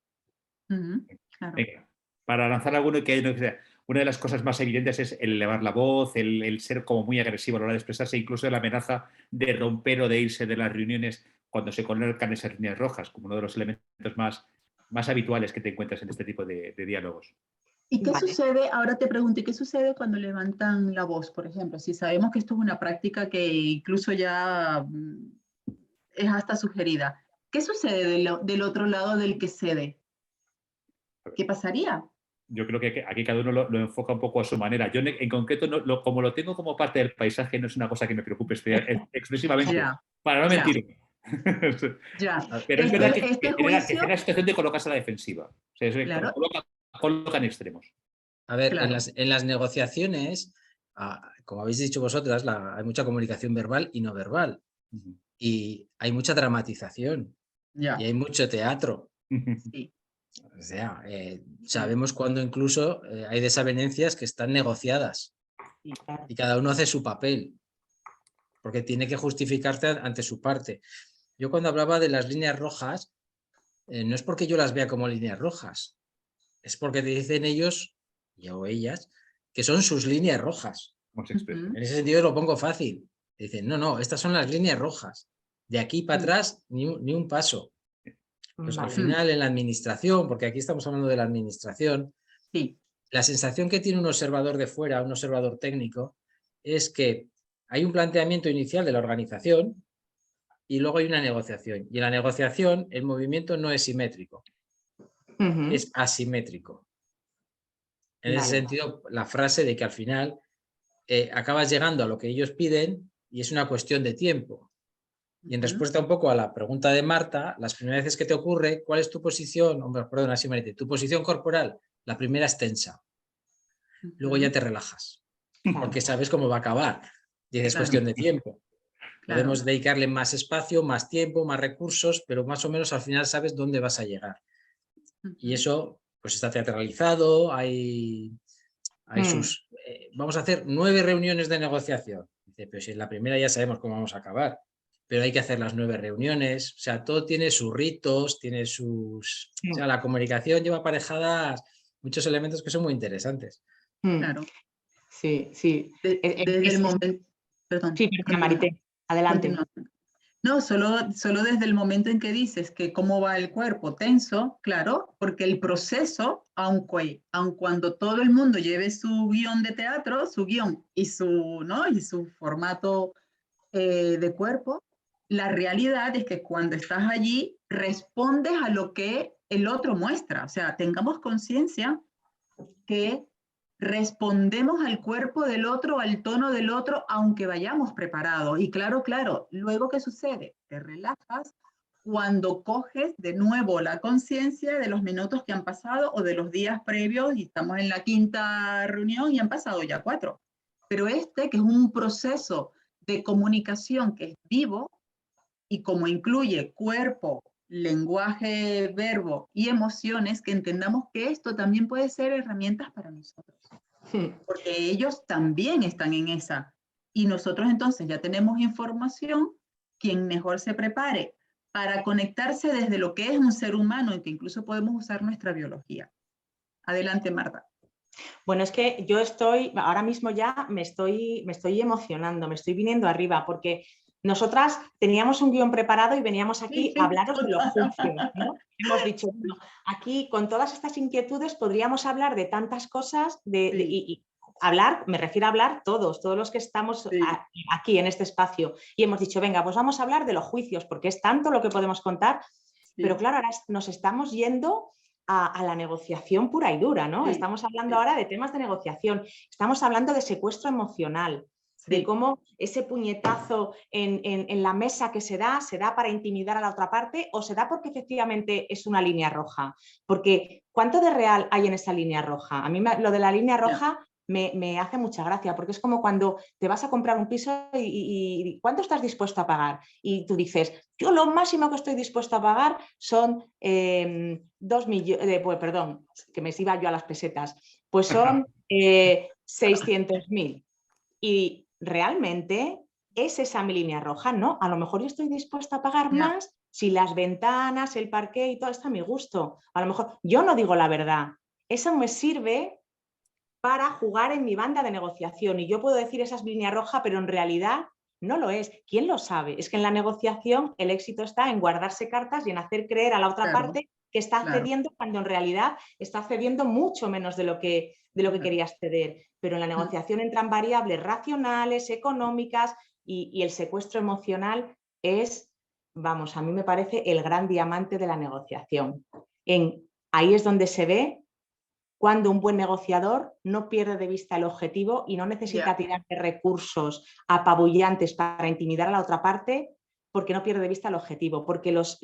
Claro. Venga, para lanzar alguno que no sea. Una de las cosas más evidentes es el elevar la voz, el ser como muy agresivo a la hora de expresarse, incluso la amenaza de romper o de irse de las reuniones cuando se colocan esas líneas rojas, como uno de los elementos más habituales que te encuentras en este tipo de diálogos. ¿Y qué sucede? Ahora te pregunto, ¿qué sucede cuando levantan la voz, por ejemplo? Si sabemos que esto es una práctica que incluso ya es hasta sugerida. ¿Qué sucede del otro lado del que cede? ¿Qué pasaría? Yo creo que aquí cada uno lo enfoca un poco a su manera. Yo en concreto, como lo tengo como parte del paisaje, no es una cosa que me preocupe exclusivamente, para no mentir. Pero es verdad que genera la situación de colocarse a la defensiva. O sea, coloca en extremos. A ver, en las negociaciones como habéis dicho vosotras, hay mucha comunicación verbal y no verbal. Y hay mucha dramatización. Y hay mucho teatro. Sí. O sea, sabemos cuando incluso hay desavenencias que están negociadas. Y cada uno hace su papel. Porque tiene que justificarse ante su parte. Yo cuando hablaba de las líneas rojas, no es porque yo las vea como líneas rojas. Es porque te dicen ellos, o ellas, que son sus líneas rojas. En ese sentido lo pongo fácil. Dicen, no, estas son las líneas rojas. De aquí para atrás, ni un paso. Pues al final en la administración, porque aquí estamos hablando de la administración, la sensación que tiene un observador de fuera, un observador técnico, es que hay un planteamiento inicial de la organización y luego hay una negociación. Y en la negociación el movimiento no es simétrico, es asimétrico. En ese sentido, la frase de que al final acabas llegando a lo que ellos piden y es una cuestión de tiempo. Y en respuesta un poco a la pregunta de Marta, las primeras veces que te ocurre, ¿cuál es tu posición? Perdón, así me dice, tu posición corporal, la primera es tensa. Luego ya te relajas, porque sabes cómo va a acabar. Y es cuestión de tiempo. Podemos dedicarle más espacio, más tiempo, más recursos, pero más o menos al final sabes dónde vas a llegar. Y eso pues está teatralizado, hay sus... vamos a hacer 9 reuniones de negociación. Dice, pero si en la primera ya sabemos cómo vamos a acabar. Pero hay que hacer las 9 reuniones, o sea, todo tiene sus ritos, tiene sus... O sea, la comunicación lleva aparejadas muchos elementos que son muy interesantes. Claro. Sí, sí. Desde el momento... Perdón. Sí, Marité, adelante. No, solo desde el momento en que dices que cómo va el cuerpo tenso, claro, porque el proceso, aun cuando todo el mundo lleve su guión de teatro, su guión y su formato de cuerpo, la realidad es que cuando estás allí respondes a lo que el otro muestra. O sea, tengamos conciencia que respondemos al cuerpo del otro, al tono del otro, aunque vayamos preparados. Y claro, luego ¿qué sucede? Te relajas cuando coges de nuevo la conciencia de los minutos que han pasado o de los días previos y estamos en la 5ª reunión y han pasado ya 4. Pero que es un proceso de comunicación que es vivo y como incluye cuerpo, lenguaje, verbo y emociones, que entendamos que esto también puede ser herramientas para nosotros. Porque ellos también están en esa. Y nosotros entonces ya tenemos información, quien mejor se prepare para conectarse desde lo que es un ser humano y que incluso podemos usar nuestra biología. Adelante, Marta. Bueno, es que yo ahora mismo ya me estoy emocionando, me estoy viniendo arriba, porque nosotras teníamos un guión preparado y veníamos aquí a hablaros de los juicios, ¿no? Hemos dicho, bueno, aquí con todas estas inquietudes podríamos hablar de tantas cosas y hablar, me refiero a hablar todos los que estamos aquí en este espacio. Y hemos dicho, venga, pues vamos a hablar de los juicios, porque es tanto lo que podemos contar, pero claro, ahora nos estamos yendo a la negociación pura y dura, ¿no? Estamos hablando ahora de temas de negociación, estamos hablando de secuestro emocional, de cómo ese puñetazo en la mesa que se da para intimidar a la otra parte o se da porque efectivamente es una línea roja. Porque ¿cuánto de real hay en esa línea roja? A mí lo de la línea roja me hace mucha gracia, porque es como cuando te vas a comprar un piso y ¿cuánto estás dispuesto a pagar? Y tú dices, yo lo máximo que estoy dispuesto a pagar son 2 millones, perdón, que me iba yo a las pesetas, pues son 600.000. Y realmente es esa mi línea roja, ¿no? A lo mejor yo estoy dispuesta a pagar más si las ventanas, el parqué y todo está a mi gusto. A lo mejor yo no digo la verdad. Eso me sirve para jugar en mi banda de negociación y yo puedo decir esa es mi línea roja, pero en realidad no lo es. ¿Quién lo sabe? Es que en la negociación el éxito está en guardarse cartas y en hacer creer a la otra parte que está cediendo cuando en realidad está cediendo mucho menos de lo que querías ceder. Pero en la negociación entran variables racionales, económicas y el secuestro emocional es, vamos, a mí me parece el gran diamante de la negociación. Ahí es donde se ve cuando un buen negociador no pierde de vista el objetivo y no necesita tirar de recursos apabullantes para intimidar a la otra parte, porque no pierde de vista el objetivo. Porque los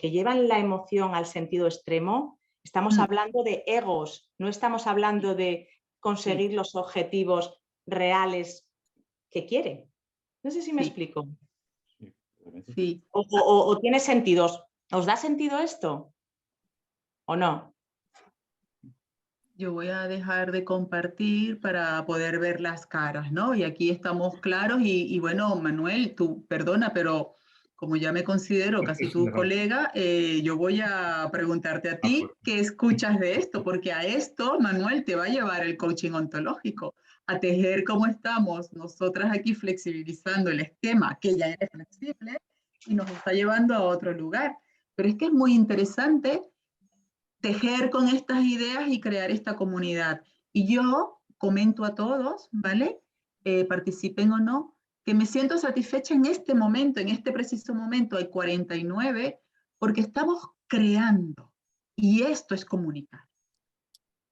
que llevan la emoción al sentido extremo, estamos hablando de egos, no estamos hablando de conseguir los objetivos reales que quiere. No sé si me Sí. explico. Sí. O tiene sentido. ¿Os da sentido esto? ¿O no? Yo voy a dejar de compartir para poder ver las caras, ¿no? Y aquí estamos claros y bueno, Manuel, tú perdona, pero como ya me considero casi tu No. colega, yo voy a preguntarte a ti qué escuchas de esto, porque a esto, Manuel, te va a llevar el coaching ontológico, a tejer cómo estamos nosotras aquí flexibilizando el esquema, que ya es flexible, y nos está llevando a otro lugar. Pero es que es muy interesante tejer con estas ideas y crear esta comunidad. Y yo comento a todos, ¿vale? Participen o no, que me siento satisfecha en este momento, en este preciso momento, hay 49, porque estamos creando. Y esto es comunicar.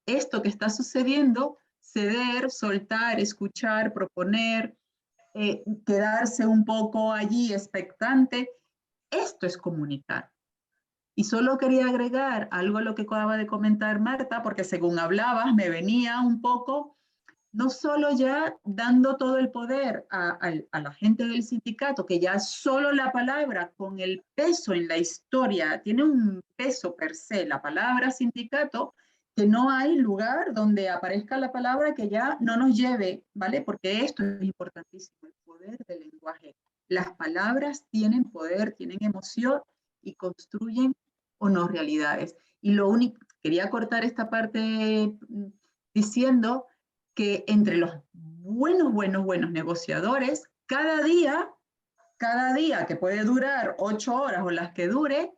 Esto que está sucediendo, ceder, soltar, escuchar, proponer, quedarse un poco allí expectante, esto es comunicar. Y solo quería agregar algo a lo que acaba de comentar Marta, porque según hablabas me venía un poco, no solo ya dando todo el poder a la gente del sindicato, que ya solo la palabra con el peso en la historia tiene un peso per se, la palabra sindicato, que no hay lugar donde aparezca la palabra que ya no nos lleve, ¿vale? Porque esto es importantísimo, el poder del lenguaje. Las palabras tienen poder, tienen emoción y construyen o no realidades. Y lo único, quería cortar esta parte diciendo que entre los buenos negociadores, cada día que puede durar 8 horas o las que dure,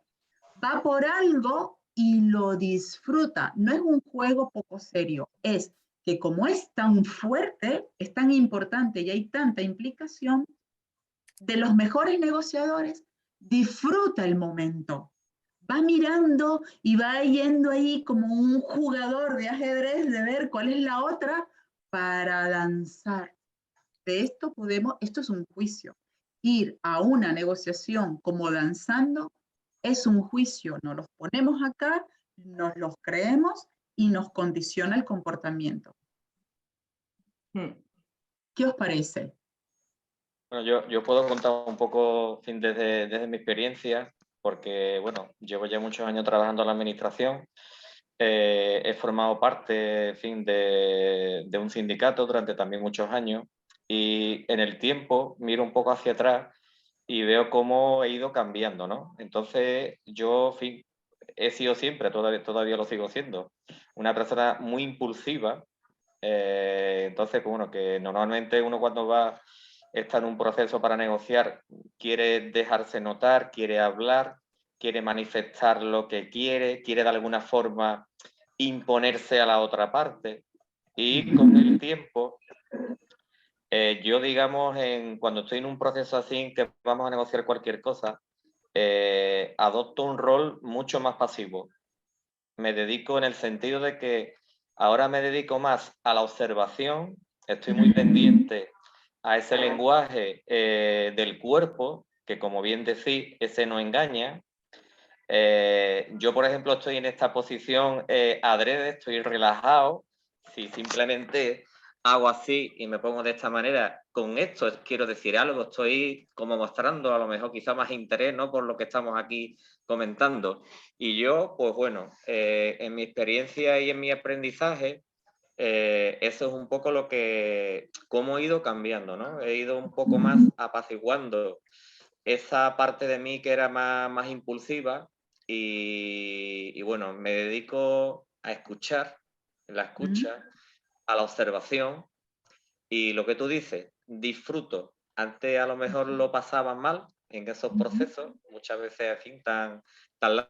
va por algo y lo disfruta. No es un juego poco serio, es que como es tan fuerte, es tan importante y hay tanta implicación, de los mejores negociadores, disfruta el momento. Va mirando y va yendo ahí como un jugador de ajedrez de ver cuál es la otra para danzar. De esto esto es un juicio. Ir a una negociación como danzando es un juicio. Nos los ponemos acá, nos los creemos y nos condiciona el comportamiento. ¿Qué os parece? Bueno, yo puedo contar un poco, en fin, desde mi experiencia, porque, bueno, llevo ya muchos años trabajando en la administración. He formado parte, en fin, de un sindicato durante también muchos años y en el tiempo miro un poco hacia atrás y veo cómo he ido cambiando, ¿no? Entonces, yo, en fin, he sido siempre, todavía lo sigo siendo, una persona muy impulsiva. Entonces, bueno, que normalmente uno cuando está en un proceso para negociar, quiere dejarse notar, quiere hablar, quiere manifestar lo que quiere de alguna forma imponerse a la otra parte. Y con el tiempo, yo digamos, cuando estoy en un proceso así, que vamos a negociar cualquier cosa, adopto un rol mucho más pasivo. Me dedico en el sentido de que ahora me dedico más a la observación, estoy muy pendiente a ese lenguaje del cuerpo, que como bien decís, ese no engaña. Yo, por ejemplo, estoy en esta posición adrede, estoy relajado. Si simplemente hago así y me pongo de esta manera, con esto quiero decir algo, estoy como mostrando a lo mejor quizá más interés, ¿no? Por lo que estamos aquí comentando. Y yo, pues bueno, en mi experiencia y en mi aprendizaje, eso es un poco cómo he ido cambiando, ¿no? He ido un poco más apaciguando esa parte de mí que era más impulsiva y bueno, me dedico a escuchar, la escucha, a la observación y lo que tú dices, disfruto. Antes a lo mejor lo pasaba mal en esos procesos, muchas veces, en fin, tan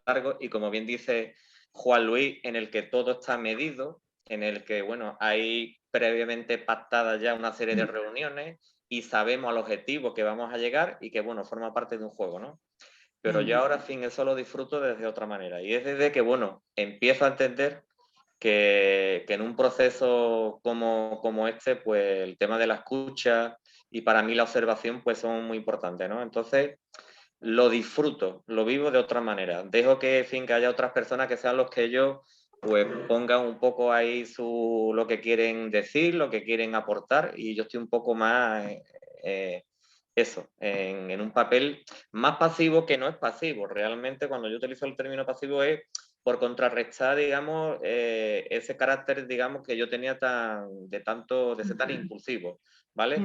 largos y como bien dice Juan Luis, en el que todo está medido, en el que, bueno, hay previamente pactadas ya una serie de reuniones y sabemos al objetivo que vamos a llegar y que, bueno, forma parte de un juego, ¿no? Pero yo ahora, en fin, eso lo disfruto desde otra manera. Y es desde que, bueno, empiezo a entender que en un proceso como este, pues el tema de la escucha y para mí la observación, pues son muy importantes, ¿no? Entonces, lo disfruto, lo vivo de otra manera. Dejo que, en fin, que haya otras personas que sean los que ellos pues pongan un poco ahí lo que quieren decir, lo que quieren aportar, y yo estoy un poco más en un papel más pasivo, que no es pasivo. Realmente cuando yo utilizo el término pasivo es por contrarrestar, digamos, ese carácter, digamos, que yo tenía de ser tan impulsivo, ¿vale?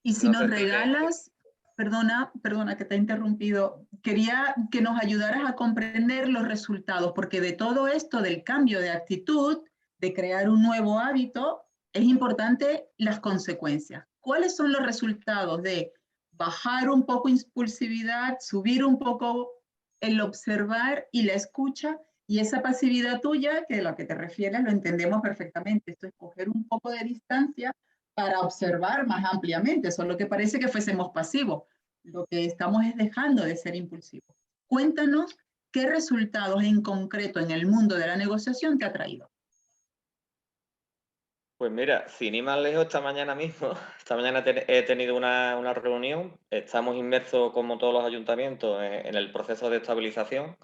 Y si No nos sé si regalas, perdona que te he interrumpido, quería que nos ayudaras a comprender los resultados, porque de todo esto, del cambio de actitud, de crear un nuevo hábito, es importante las consecuencias. ¿Cuáles son los resultados de bajar un poco impulsividad, subir un poco el observar y la escucha, y esa pasividad tuya, que a lo que te refieres lo entendemos perfectamente? Esto es coger un poco de distancia para observar más ampliamente, solo que parece que fuésemos pasivos. Lo que estamos es dejando de ser impulsivos. Cuéntanos qué resultados en concreto en el mundo de la negociación te ha traído. Pues mira, sin ir más lejos, esta mañana mismo, esta mañana he tenido una reunión, estamos inmersos como todos los ayuntamientos en el proceso de estabilización,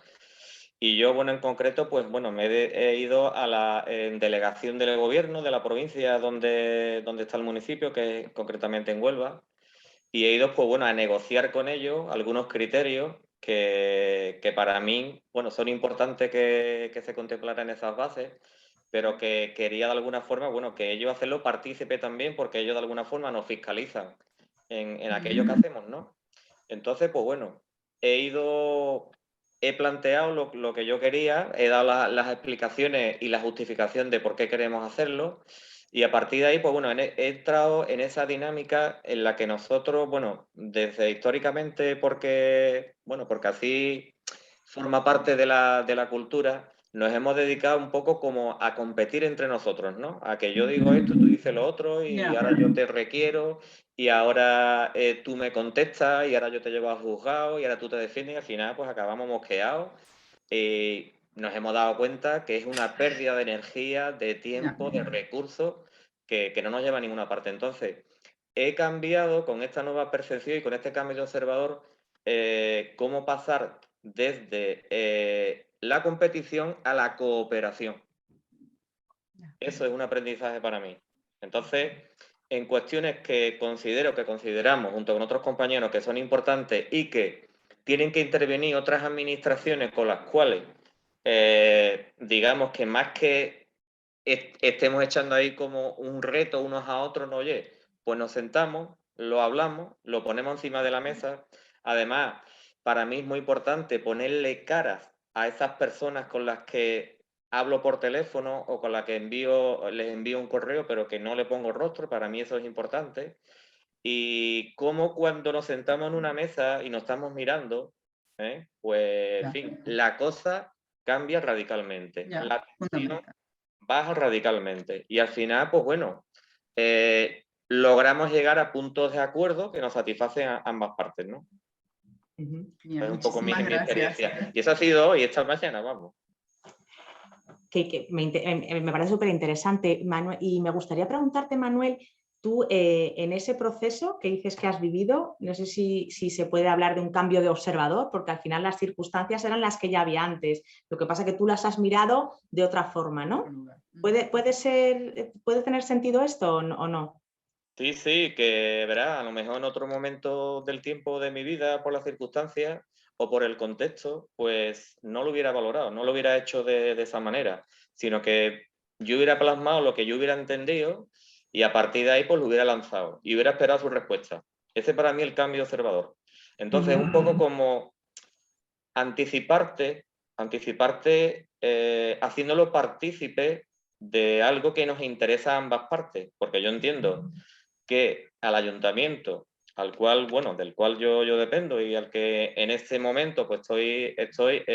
y yo, bueno, en concreto, pues bueno, he ido a la delegación del gobierno de la provincia donde está el municipio, que es concretamente en Huelva, y he ido, pues bueno, a negociar con ellos algunos criterios que para mí, bueno, son importantes que se contemplaran esas bases, pero que quería de alguna forma, bueno, que ellos hacerlo partícipe también, porque ellos de alguna forma nos fiscalizan en aquello que hacemos, ¿no? Entonces, pues bueno, he planteado lo que yo quería, he dado las explicaciones y la justificación de por qué queremos hacerlo, y a partir de ahí, pues bueno, he entrado en esa dinámica en la que nosotros, bueno, desde históricamente, porque así forma parte de la cultura, nos hemos dedicado un poco como a competir entre nosotros, ¿no? A que yo digo esto, tú dices lo otro, y ahora yo te requiero, y ahora tú me contestas, y ahora yo te llevo al juzgado, y ahora tú te defiendes, y al final pues acabamos mosqueados. Nos hemos dado cuenta que es una pérdida de energía, de tiempo, de recursos, que no nos lleva a ninguna parte. Entonces, he cambiado con esta nueva percepción y con este cambio de observador cómo pasar desde la competición a la cooperación. Eso es un aprendizaje para mí. Entonces, en cuestiones que consideramos junto con otros compañeros que son importantes y que tienen que intervenir otras administraciones con las cuales, digamos que más que estemos echando ahí como un reto unos a otros, no, oye, pues nos sentamos, lo hablamos, lo ponemos encima de la mesa. Además, para mí es muy importante ponerle caras a esas personas con las que hablo por teléfono o con las que les envío un correo, pero que no le pongo rostro. Para mí eso es importante. Y como cuando nos sentamos en una mesa y nos estamos mirando, pues, en fin, la cosa cambia radicalmente. La tensión baja radicalmente. Y al final, pues bueno, logramos llegar a puntos de acuerdo que nos satisfacen a ambas partes, ¿no? Es un poco mi experiencia. Y eso ha sido hoy, esta mañana, vamos. Que me parece súper interesante, Manuel, y me gustaría preguntarte, Manuel, tú en ese proceso que dices que has vivido, no sé si se puede hablar de un cambio de observador, porque al final las circunstancias eran las que ya había antes, lo que pasa es que tú las has mirado de otra forma, ¿no? ¿Puede tener sentido esto o no? Sí, que verás, a lo mejor en otro momento del tiempo de mi vida, por las circunstancias o por el contexto, pues no lo hubiera valorado, no lo hubiera hecho de esa manera, sino que yo hubiera plasmado lo que yo hubiera entendido y a partir de ahí pues lo hubiera lanzado y hubiera esperado su respuesta. Ese para mí es el cambio observador. Entonces es un poco como anticiparte haciéndolo partícipe de algo que nos interesa a ambas partes, porque yo entiendo que al ayuntamiento, del cual yo dependo y al que en este momento pues estoy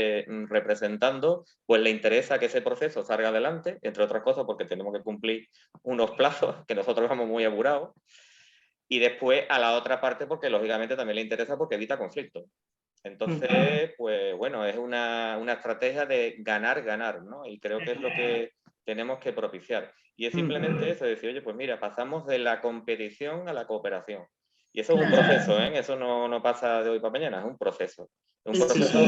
representando, pues le interesa que ese proceso salga adelante, entre otras cosas porque tenemos que cumplir unos plazos que nosotros vamos muy apurados, y después a la otra parte porque lógicamente también le interesa porque evita conflictos. Entonces, pues bueno, es una estrategia de ganar, ¿no? Y creo que es lo que tenemos que propiciar. Y es simplemente eso, decir, oye, pues mira, pasamos de la competición a la cooperación. Y eso es un proceso, ¿eh? Eso no pasa de hoy para mañana, es un proceso. Un proceso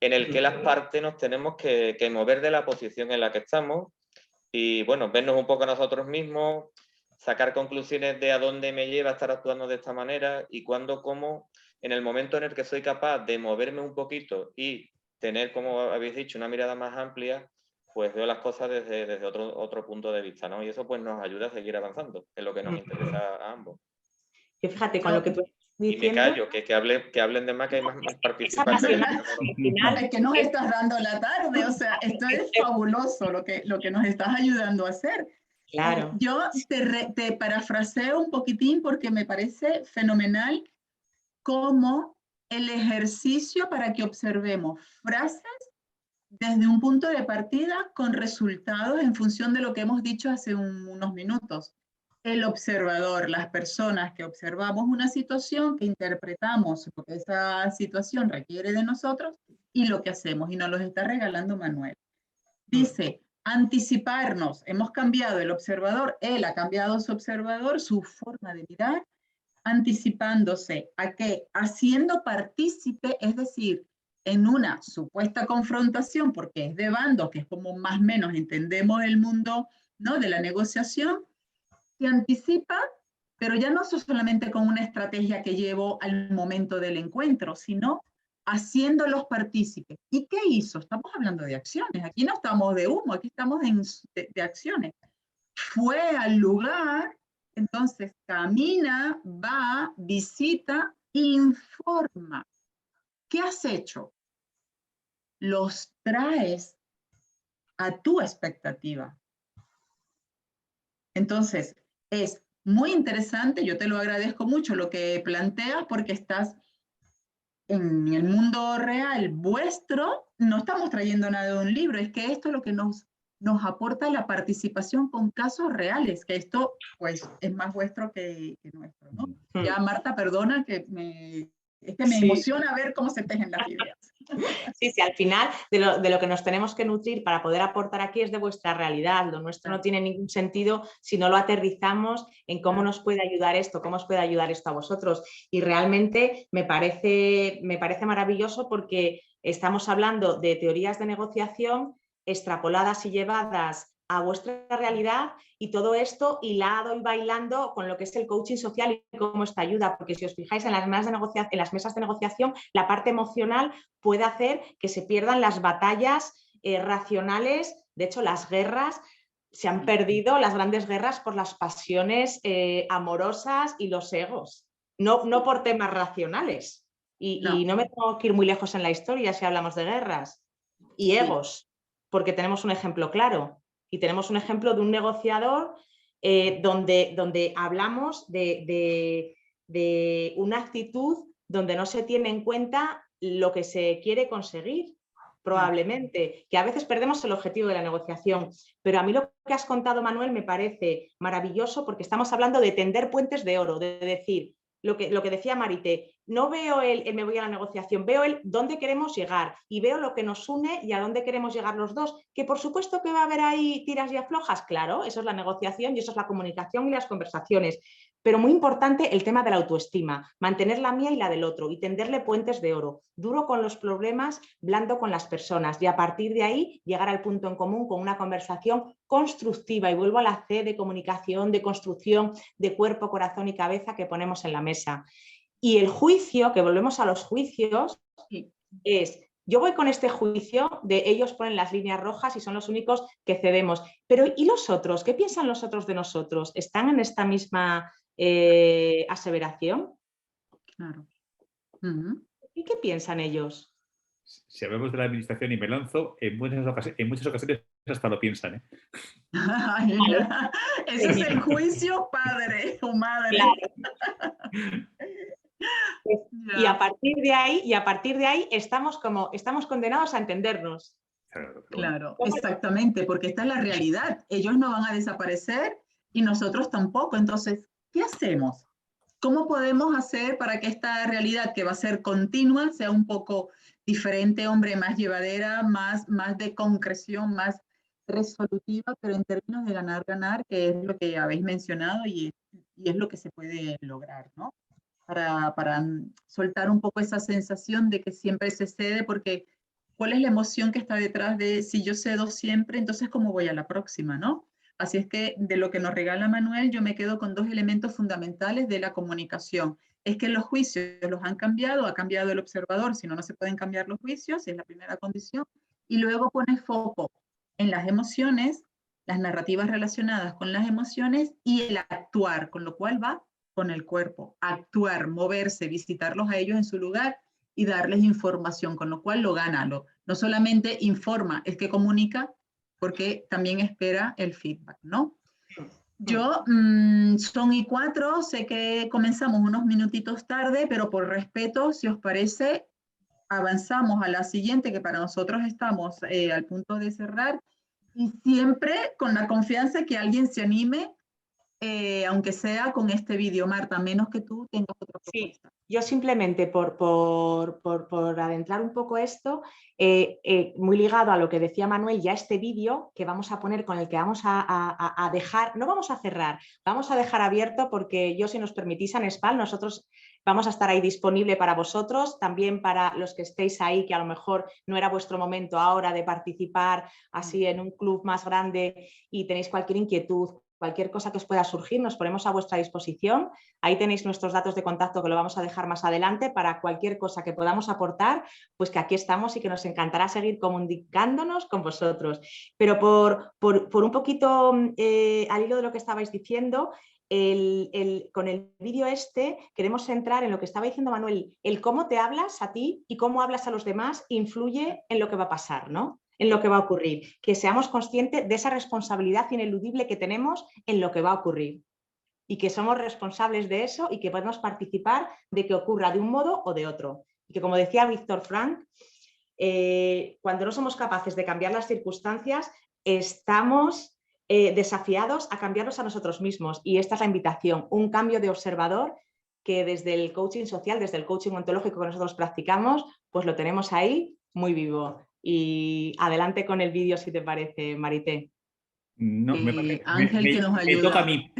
en el que las partes nos tenemos que mover de la posición en la que estamos y, bueno, vernos un poco a nosotros mismos, sacar conclusiones de a dónde me lleva estar actuando de esta manera y cuándo, cómo, en el momento en el que soy capaz de moverme un poquito y tener, como habéis dicho, una mirada más amplia, pues veo las cosas desde otro punto de vista, ¿no? Y eso pues nos ayuda a seguir avanzando, en lo que nos interesa a ambos. Que fíjate, con lo que tú estás diciendo... Y me callo, que hablen de más, que hay más participantes. Es que nos estás dando la tarde, o sea, esto es fabuloso lo que nos estás ayudando a hacer. Claro. Yo te parafraseo un poquitín porque me parece fenomenal como el ejercicio para que observemos frases desde un punto de partida con resultados en función de lo que hemos dicho hace unos minutos. El observador, las personas que observamos una situación, que interpretamos lo que esa situación requiere de nosotros y lo que hacemos, y nos los está regalando Manuel. Dice, anticiparnos, hemos cambiado el observador, él ha cambiado su observador, su forma de mirar, anticipándose a que haciendo partícipe, es decir, en una supuesta confrontación, porque es de bandos, que es como más o menos entendemos el mundo, ¿no?, de la negociación, se anticipa, pero ya no solamente con una estrategia que llevo al momento del encuentro, sino haciéndolos partícipes. ¿Y qué hizo? Estamos hablando de acciones, aquí no estamos de humo, aquí estamos de acciones. Fue al lugar, entonces camina, va, visita, informa. ¿Qué has hecho? Los traes a tu expectativa. Entonces, es muy interesante, yo te lo agradezco mucho lo que planteas porque estás en el mundo real vuestro, no estamos trayendo nada de un libro, es que esto es lo que nos aporta la participación con casos reales, que esto pues es más vuestro que nuestro, ¿no? Ya Marta, perdona, que me emociona ver cómo se tejen las ideas. Sí, al final de lo que nos tenemos que nutrir para poder aportar aquí es de vuestra realidad. Lo nuestro no tiene ningún sentido si no lo aterrizamos en cómo nos puede ayudar esto, cómo os puede ayudar esto a vosotros. Y realmente me parece maravilloso porque estamos hablando de teorías de negociación extrapoladas y llevadas a vuestra realidad y todo esto hilado y bailando con lo que es el coaching social y cómo esta ayuda, porque si os fijáis en las mesas de negociación, la parte emocional puede hacer que se pierdan las batallas racionales. De hecho, las guerras se han perdido, las grandes guerras, por las pasiones amorosas y los egos, no por temas racionales. Y no me tengo que ir muy lejos en la historia si hablamos de guerras y egos, porque tenemos un ejemplo claro. Y tenemos un ejemplo de un negociador donde hablamos de una actitud donde no se tiene en cuenta lo que se quiere conseguir, probablemente, que a veces perdemos el objetivo de la negociación. Pero a mí lo que has contado, Manuel, me parece maravilloso porque estamos hablando de tender puentes de oro, de decir, lo que decía Marité, no veo me voy a la negociación, veo dónde queremos llegar y veo lo que nos une y a dónde queremos llegar los dos, que por supuesto que va a haber ahí tiras y aflojas, claro, eso es la negociación y eso es la comunicación y las conversaciones, pero muy importante el tema de la autoestima, mantener la mía y la del otro y tenderle puentes de oro, duro con los problemas, blando con las personas y a partir de ahí llegar al punto en común con una conversación constructiva y vuelvo a la C de comunicación, de construcción, de cuerpo, corazón y cabeza que ponemos en la mesa. Y el juicio, que volvemos a los juicios, es, yo voy con este juicio de ellos ponen las líneas rojas y son los únicos que cedemos, pero ¿y los otros? ¿Qué piensan los otros de nosotros? ¿Están en esta misma aseveración? Claro. ¿Y qué piensan ellos? Si hablamos de la administración y me lanzo, en muchas ocasiones hasta lo piensan, ¿eh? Ay, ese es el juicio padre o madre. Claro. Y a partir de ahí estamos condenados a entendernos. Claro, exactamente, porque esta es la realidad. Ellos no van a desaparecer y nosotros tampoco. Entonces, ¿qué hacemos? ¿Cómo podemos hacer para que esta realidad, que va a ser continua, sea un poco diferente, hombre, más llevadera, más de concreción, más resolutiva, pero en términos de ganar, que es lo que habéis mencionado y es lo que se puede lograr, ¿no? para soltar un poco esa sensación de que siempre se cede, porque ¿cuál es la emoción que está detrás de si yo cedo siempre, entonces cómo voy a la próxima, ¿no? Así es que de lo que nos regala Manuel, yo me quedo con dos elementos fundamentales de la comunicación. Es que los juicios los han cambiado, ha cambiado el observador, si no, no se pueden cambiar los juicios, es la primera condición. Y luego pone foco en las emociones, las narrativas relacionadas con las emociones y el actuar, con lo cual va con el cuerpo, actuar, moverse, visitarlos a ellos en su lugar y darles información, con lo cual lo gana, no solamente informa, es que comunica, porque también espera el feedback, ¿no? Yo, son y 4, sé que comenzamos unos minutitos tarde, pero por respeto, si os parece, avanzamos a la siguiente, que para nosotros estamos al punto de cerrar, y siempre con la confianza que alguien se anime, aunque sea con este vídeo, Marta, menos que tú tengas otra propuesta. Sí, yo simplemente por adentrar un poco esto, muy ligado a lo que decía Manuel, ya este vídeo que vamos a poner, con el que vamos a dejar, no vamos a cerrar, vamos a dejar abierto, porque yo, si nos permitís, Anespal, nosotros vamos a estar ahí disponible para vosotros, también para los que estéis ahí, que a lo mejor no era vuestro momento ahora de participar así en un club más grande y tenéis cualquier inquietud, cualquier cosa que os pueda surgir, nos ponemos a vuestra disposición. Ahí tenéis nuestros datos de contacto, que lo vamos a dejar más adelante, para cualquier cosa que podamos aportar, pues que aquí estamos y que nos encantará seguir comunicándonos con vosotros. Pero por un poquito al hilo de lo que estabais diciendo, con el vídeo este queremos centrar en lo que estaba diciendo Manuel, el cómo te hablas a ti y cómo hablas a los demás influye en lo que va a pasar, ¿no? En lo que va a ocurrir, que seamos conscientes de esa responsabilidad ineludible que tenemos en lo que va a ocurrir y que somos responsables de eso y que podemos participar de que ocurra de un modo o de otro. Y que, como decía Víctor Frank, cuando no somos capaces de cambiar las circunstancias, estamos desafiados a cambiarlos a nosotros mismos, y esta es la invitación, un cambio de observador que desde el coaching social, desde el coaching ontológico que nosotros practicamos, pues lo tenemos ahí muy vivo. Y adelante con el vídeo, si te parece, Marité. No, Ángel, que nos ayuda. Me toca a mí.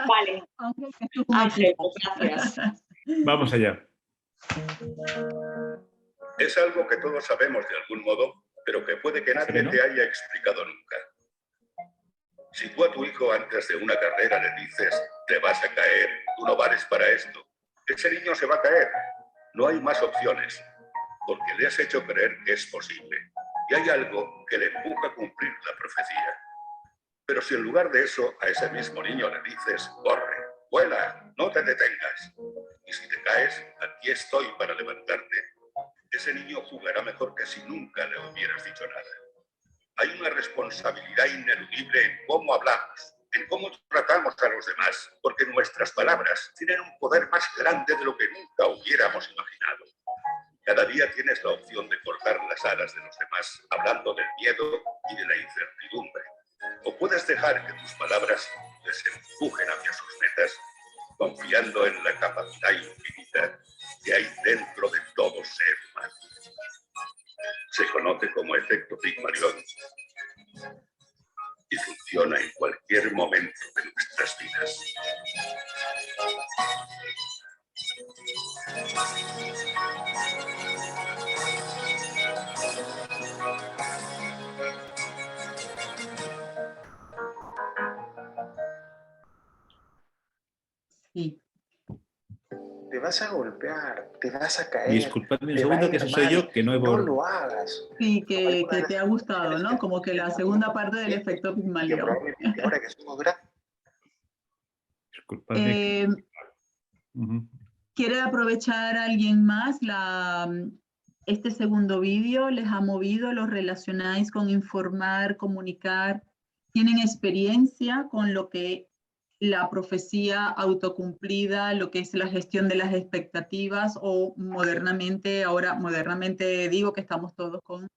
Vale. Ángel, pues gracias. Vamos allá. Es algo que todos sabemos de algún modo, pero que puede que nadie te haya explicado nunca. Si tú a tu hijo antes de una carrera le dices, te vas a caer, tú no vales para esto, ese niño se va a caer. No hay más opciones, porque le has hecho creer que es posible. Y hay algo que le empuja a cumplir la profecía. Pero si en lugar de eso a ese mismo niño le dices, corre, vuela, no te detengas, y si te caes, aquí estoy para levantarte, ese niño jugará mejor que si nunca le hubieras dicho nada. Hay una responsabilidad ineludible en cómo hablamos, en cómo tratamos a los demás, porque nuestras palabras tienen un poder más grande de lo que nunca hubiéramos imaginado. Cada día tienes la opción de cortar las alas de los demás, hablando del miedo y de la incertidumbre. O puedes dejar que tus palabras les empujen hacia sus metas, confiando en la capacidad infinita que hay dentro de todo ser humano. Se conoce como efecto Pigmalión y funciona en cualquier momento de nuestras vidas. Sí. Te vas a golpear, te vas a caer. Disculpadme un segundo, que ese soy yo, que no he No lo hagas. Sí, que te ha gustado, ¿no? Como que la segunda parte del efecto Pigmalión. Ahora que somos grandes. Disculpadme. ¿Quiere aprovechar alguien más este segundo vídeo? ¿Les ha movido? ¿Los relacionáis con informar, comunicar? ¿Tienen experiencia con lo que la profecía autocumplida, lo que es la gestión de las expectativas, o modernamente, ahora modernamente digo que estamos todos con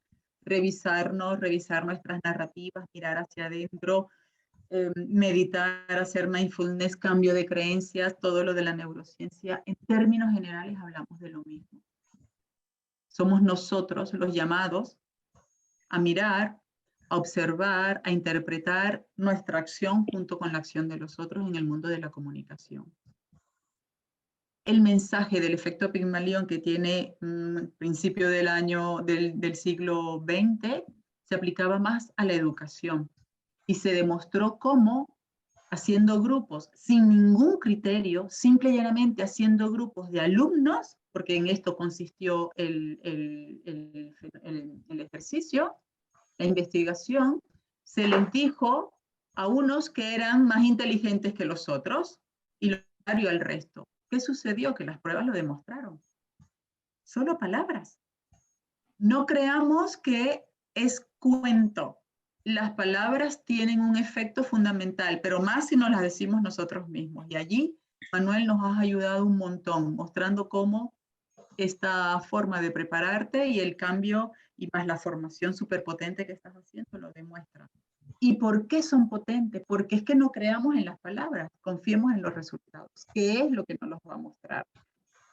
revisar nuestras narrativas, mirar hacia adentro, meditar, hacer mindfulness, cambio de creencias, todo lo de la neurociencia? En términos generales hablamos de lo mismo. Somos nosotros los llamados a mirar, a observar, a interpretar nuestra acción junto con la acción de los otros en el mundo de la comunicación. el mensaje del efecto Pigmalión que tiene principio del siglo XX se aplicaba más a la educación y se demostró cómo haciendo grupos sin ningún criterio, simple y llanamente haciendo grupos de alumnos, porque en esto consistió el ejercicio, la investigación, se les dijo a unos que eran más inteligentes que los otros y lo contrario al resto. ¿Qué sucedió? Que las pruebas lo demostraron. Solo palabras. No creamos que es cuento. Las palabras tienen un efecto fundamental, pero más si nos las decimos nosotros mismos. Y allí, Manuel, nos has ayudado un montón, mostrando cómo esta forma de prepararte y el cambio y más la formación superpotente que estás haciendo lo demuestra. ¿Y por qué son potentes? Porque es que no creamos en las palabras, confiemos en los resultados. ¿Qué es lo que nos los va a mostrar?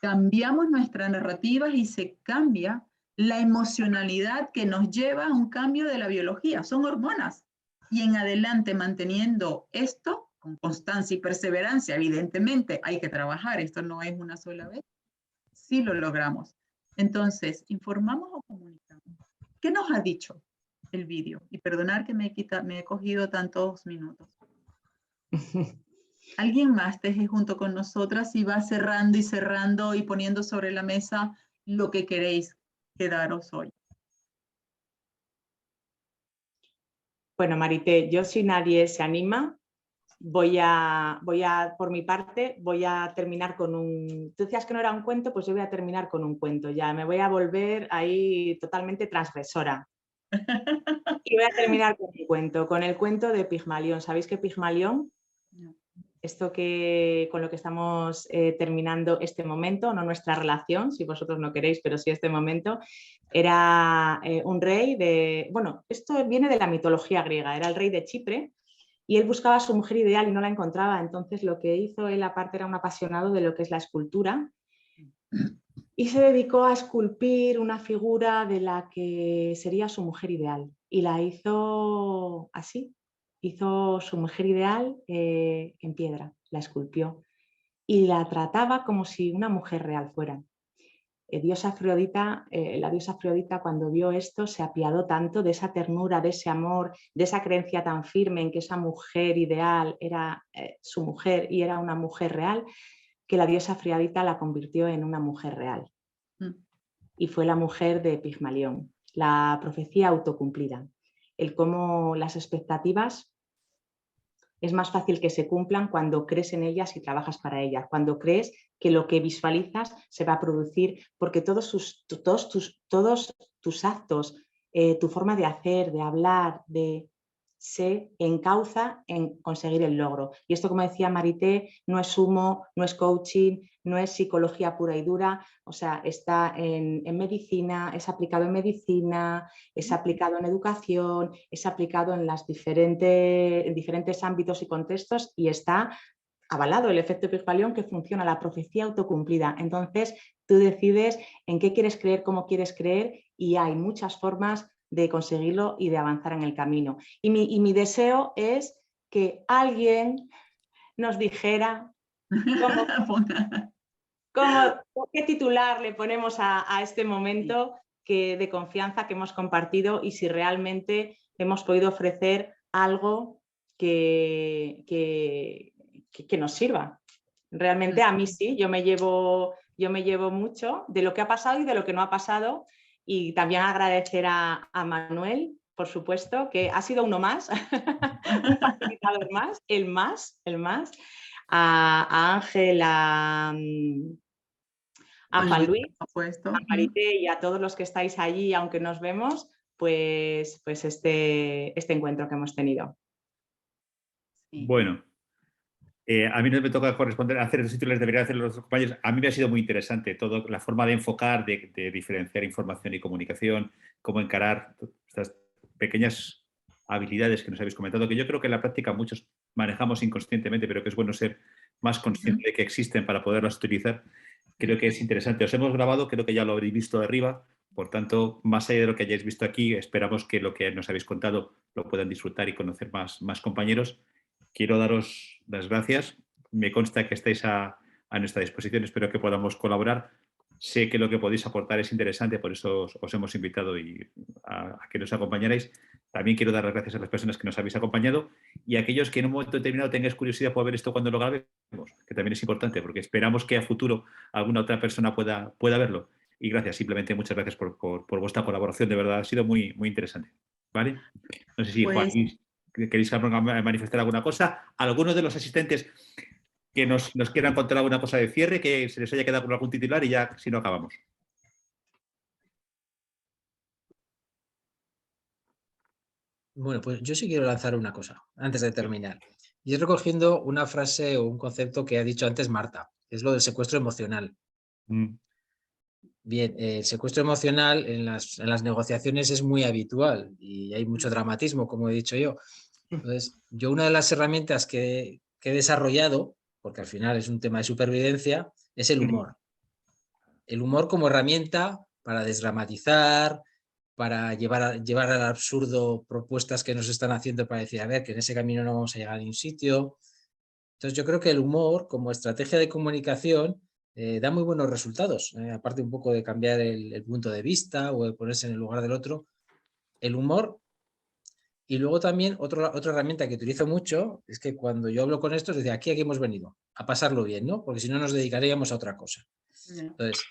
Cambiamos nuestra narrativa y se cambia la emocionalidad que nos lleva a un cambio de la biología. Son hormonas. Y en adelante, manteniendo esto con constancia y perseverancia, evidentemente hay que trabajar, esto no es una sola vez, sí lo logramos. Entonces, ¿informamos o comunicamos? ¿Qué nos ha dicho el vídeo? Y perdonar que me he cogido tantos minutos. ¿Alguien más teje junto con nosotras y va cerrando y poniendo sobre la mesa lo que queréis quedaros hoy? Bueno, Marité, yo si nadie se anima, por mi parte, voy a terminar con un... Tú decías que no era un cuento, pues yo voy a terminar con un cuento. Ya me voy a volver ahí totalmente transgresora. Y voy a terminar con un cuento, con el cuento de Pigmalión. ¿Sabéis qué Pigmalión? No. Esto con lo que estamos terminando este momento, no nuestra relación, si vosotros no queréis, pero sí este momento, era un rey de... Bueno, esto viene de la mitología griega, era el rey de Chipre y él buscaba a su mujer ideal y no la encontraba. Entonces lo que hizo él, aparte, era un apasionado de lo que es la escultura y se dedicó a esculpir una figura de la que sería su mujer ideal y la hizo así. Hizo su mujer ideal en piedra, la esculpió y la trataba como si una mujer real fuera. La diosa Afrodita, cuando vio esto, se apiadó tanto de esa ternura, de ese amor, de esa creencia tan firme en que esa mujer ideal era su mujer y era una mujer real, que la diosa Afrodita la convirtió en una mujer real. Y fue la mujer de Pigmalión, la profecía autocumplida. El cómo las expectativas es más fácil que se cumplan cuando crees en ellas y trabajas para ellas, cuando crees que lo que visualizas se va a producir, porque todos tus actos, tu forma de hacer, de hablar, se encauza en conseguir el logro. Y esto, como decía Marité, no es humo, no es coaching, no es psicología pura y dura, o sea, está en medicina, es aplicado en medicina, es aplicado en educación, es aplicado en diferentes ámbitos y contextos y está avalado el efecto Pigmalión, que funciona, la profecía autocumplida. Entonces, tú decides en qué quieres creer, cómo quieres creer y hay muchas formas de conseguirlo y de avanzar en el camino. Y mi deseo es que alguien nos dijera qué titular le ponemos a este momento de confianza que hemos compartido y si realmente hemos podido ofrecer algo que nos sirva. Realmente a mí sí, yo me llevo mucho de lo que ha pasado y de lo que no ha pasado. Y también agradecer a Manuel, por supuesto, que ha sido uno más, un facilitador más, el más, a Ángel, a Juan Luis, a Marité y a todos los que estáis allí, aunque nos vemos, pues este encuentro que hemos tenido. Bueno. A mí no me toca corresponder a hacer esos títulos, deberían hacer los compañeros. A mí me ha sido muy interesante toda la forma de enfocar, de diferenciar información y comunicación, cómo encarar estas pequeñas habilidades que nos habéis comentado, que yo creo que en la práctica muchos manejamos inconscientemente, pero que es bueno ser más consciente de que existen para poderlas utilizar. Creo que es interesante. Os hemos grabado, creo que ya lo habréis visto de arriba, por tanto, más allá de lo que hayáis visto aquí, esperamos que lo que nos habéis contado lo puedan disfrutar y conocer más compañeros. Quiero daros las gracias. Me consta que estáis a a nuestra disposición. Espero que podamos colaborar. Sé que lo que podéis aportar es interesante, por eso os hemos invitado a que nos acompañarais. También quiero dar las gracias a las personas que nos habéis acompañado y a aquellos que en un momento determinado tengáis curiosidad por ver esto cuando lo grabemos, que también es importante, porque esperamos que a futuro alguna otra persona pueda verlo. Y gracias, simplemente muchas gracias por vuestra colaboración, de verdad, ha sido muy, muy interesante. ¿Vale? No sé si Pues, Juan, queréis manifestar alguna cosa. Algunos de los asistentes que nos quieran contar alguna cosa de cierre, que se les haya quedado con algún titular y ya, si no, acabamos. Bueno, pues yo sí quiero lanzar una cosa antes de terminar. Y es recogiendo una frase o un concepto que ha dicho antes Marta, que es lo del secuestro emocional. Bien, el secuestro emocional en las negociaciones es muy habitual y hay mucho dramatismo, como he dicho yo. Entonces, yo una de las herramientas que he desarrollado, porque al final es un tema de supervivencia, es el humor. El humor como herramienta para desdramatizar, para llevar al absurdo propuestas que nos están haciendo para decir, a ver, que en ese camino no vamos a llegar a ningún sitio. Entonces yo creo que el humor como estrategia de comunicación da muy buenos resultados, aparte un poco de cambiar el punto de vista o de ponerse en el lugar del otro. El humor. Y luego también otra herramienta que utilizo mucho es que cuando yo hablo con estos, decía, aquí hemos venido a pasarlo bien, ¿no? Porque si no nos dedicaríamos a otra cosa. Entonces,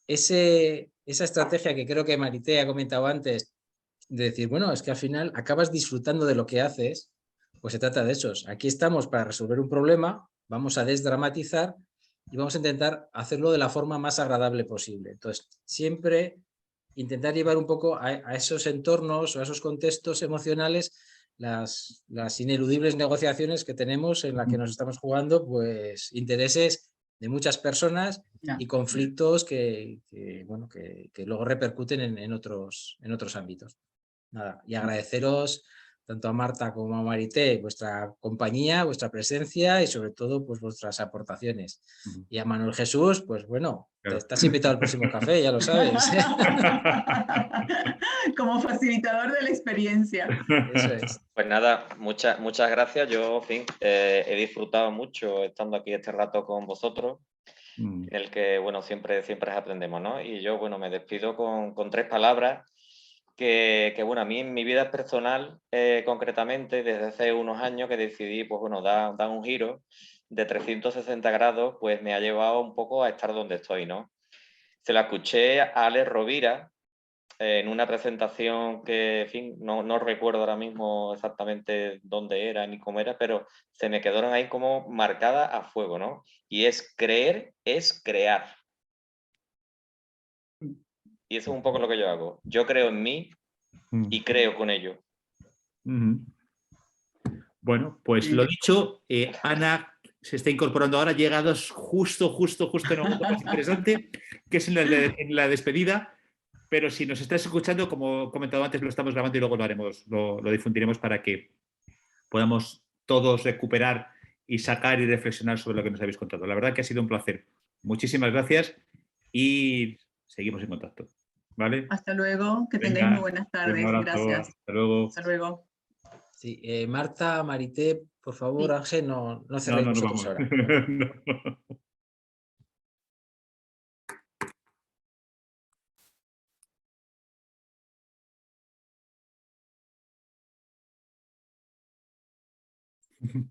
esa estrategia que creo que Marité ha comentado antes, de decir, bueno, es que al final acabas disfrutando de lo que haces, pues se trata de eso. Aquí estamos para resolver un problema, vamos a desdramatizar y vamos a intentar hacerlo de la forma más agradable posible. Entonces, siempre intentar llevar un poco a esos entornos o a esos contextos emocionales las ineludibles negociaciones que tenemos en la que nos estamos jugando, pues intereses de muchas personas y conflictos que luego repercuten en otros ámbitos. Nada, y agradeceros tanto a Marta como a Marité vuestra compañía, vuestra presencia y sobre todo pues vuestras aportaciones. Y a Manuel Jesús, pues bueno, Claro. estás invitado al próximo café, ya lo sabes. Como facilitador de la experiencia. Eso es. Pues nada, muchas gracias. Yo, en fin, he disfrutado mucho estando aquí este rato con vosotros, en el que, bueno, siempre aprendemos, ¿no? Y yo, bueno, me despido con 3 palabras que, bueno, a mí en mi vida personal, concretamente, desde hace unos años que decidí, pues bueno, dar un giro de 360 grados, pues me ha llevado un poco a estar donde estoy, ¿no? Se la escuché a Alex Rovira en una presentación que, en fin, no recuerdo ahora mismo exactamente dónde era ni cómo era, pero se me quedaron ahí como marcadas a fuego, ¿no? Y es creer, es crear. Y eso es un poco lo que yo hago. Yo creo en mí y creo con ello. Bueno, pues lo dicho, Ana se está incorporando ahora, llegados justo en el momento más interesante, que es en la despedida. Pero si nos estás escuchando, como he comentado antes, lo estamos grabando y luego lo difundiremos para que podamos todos recuperar y sacar y reflexionar sobre lo que nos habéis contado. La verdad que ha sido un placer. Muchísimas gracias y seguimos en contacto. ¿Vale? Hasta luego, que tengáis muy buenas tardes. Un abrazo. Gracias. Hasta luego. Hasta luego. Sí, Marta, Marité, por favor, Sí. Ángel, no cerréis vosotros vamos. ahora. No.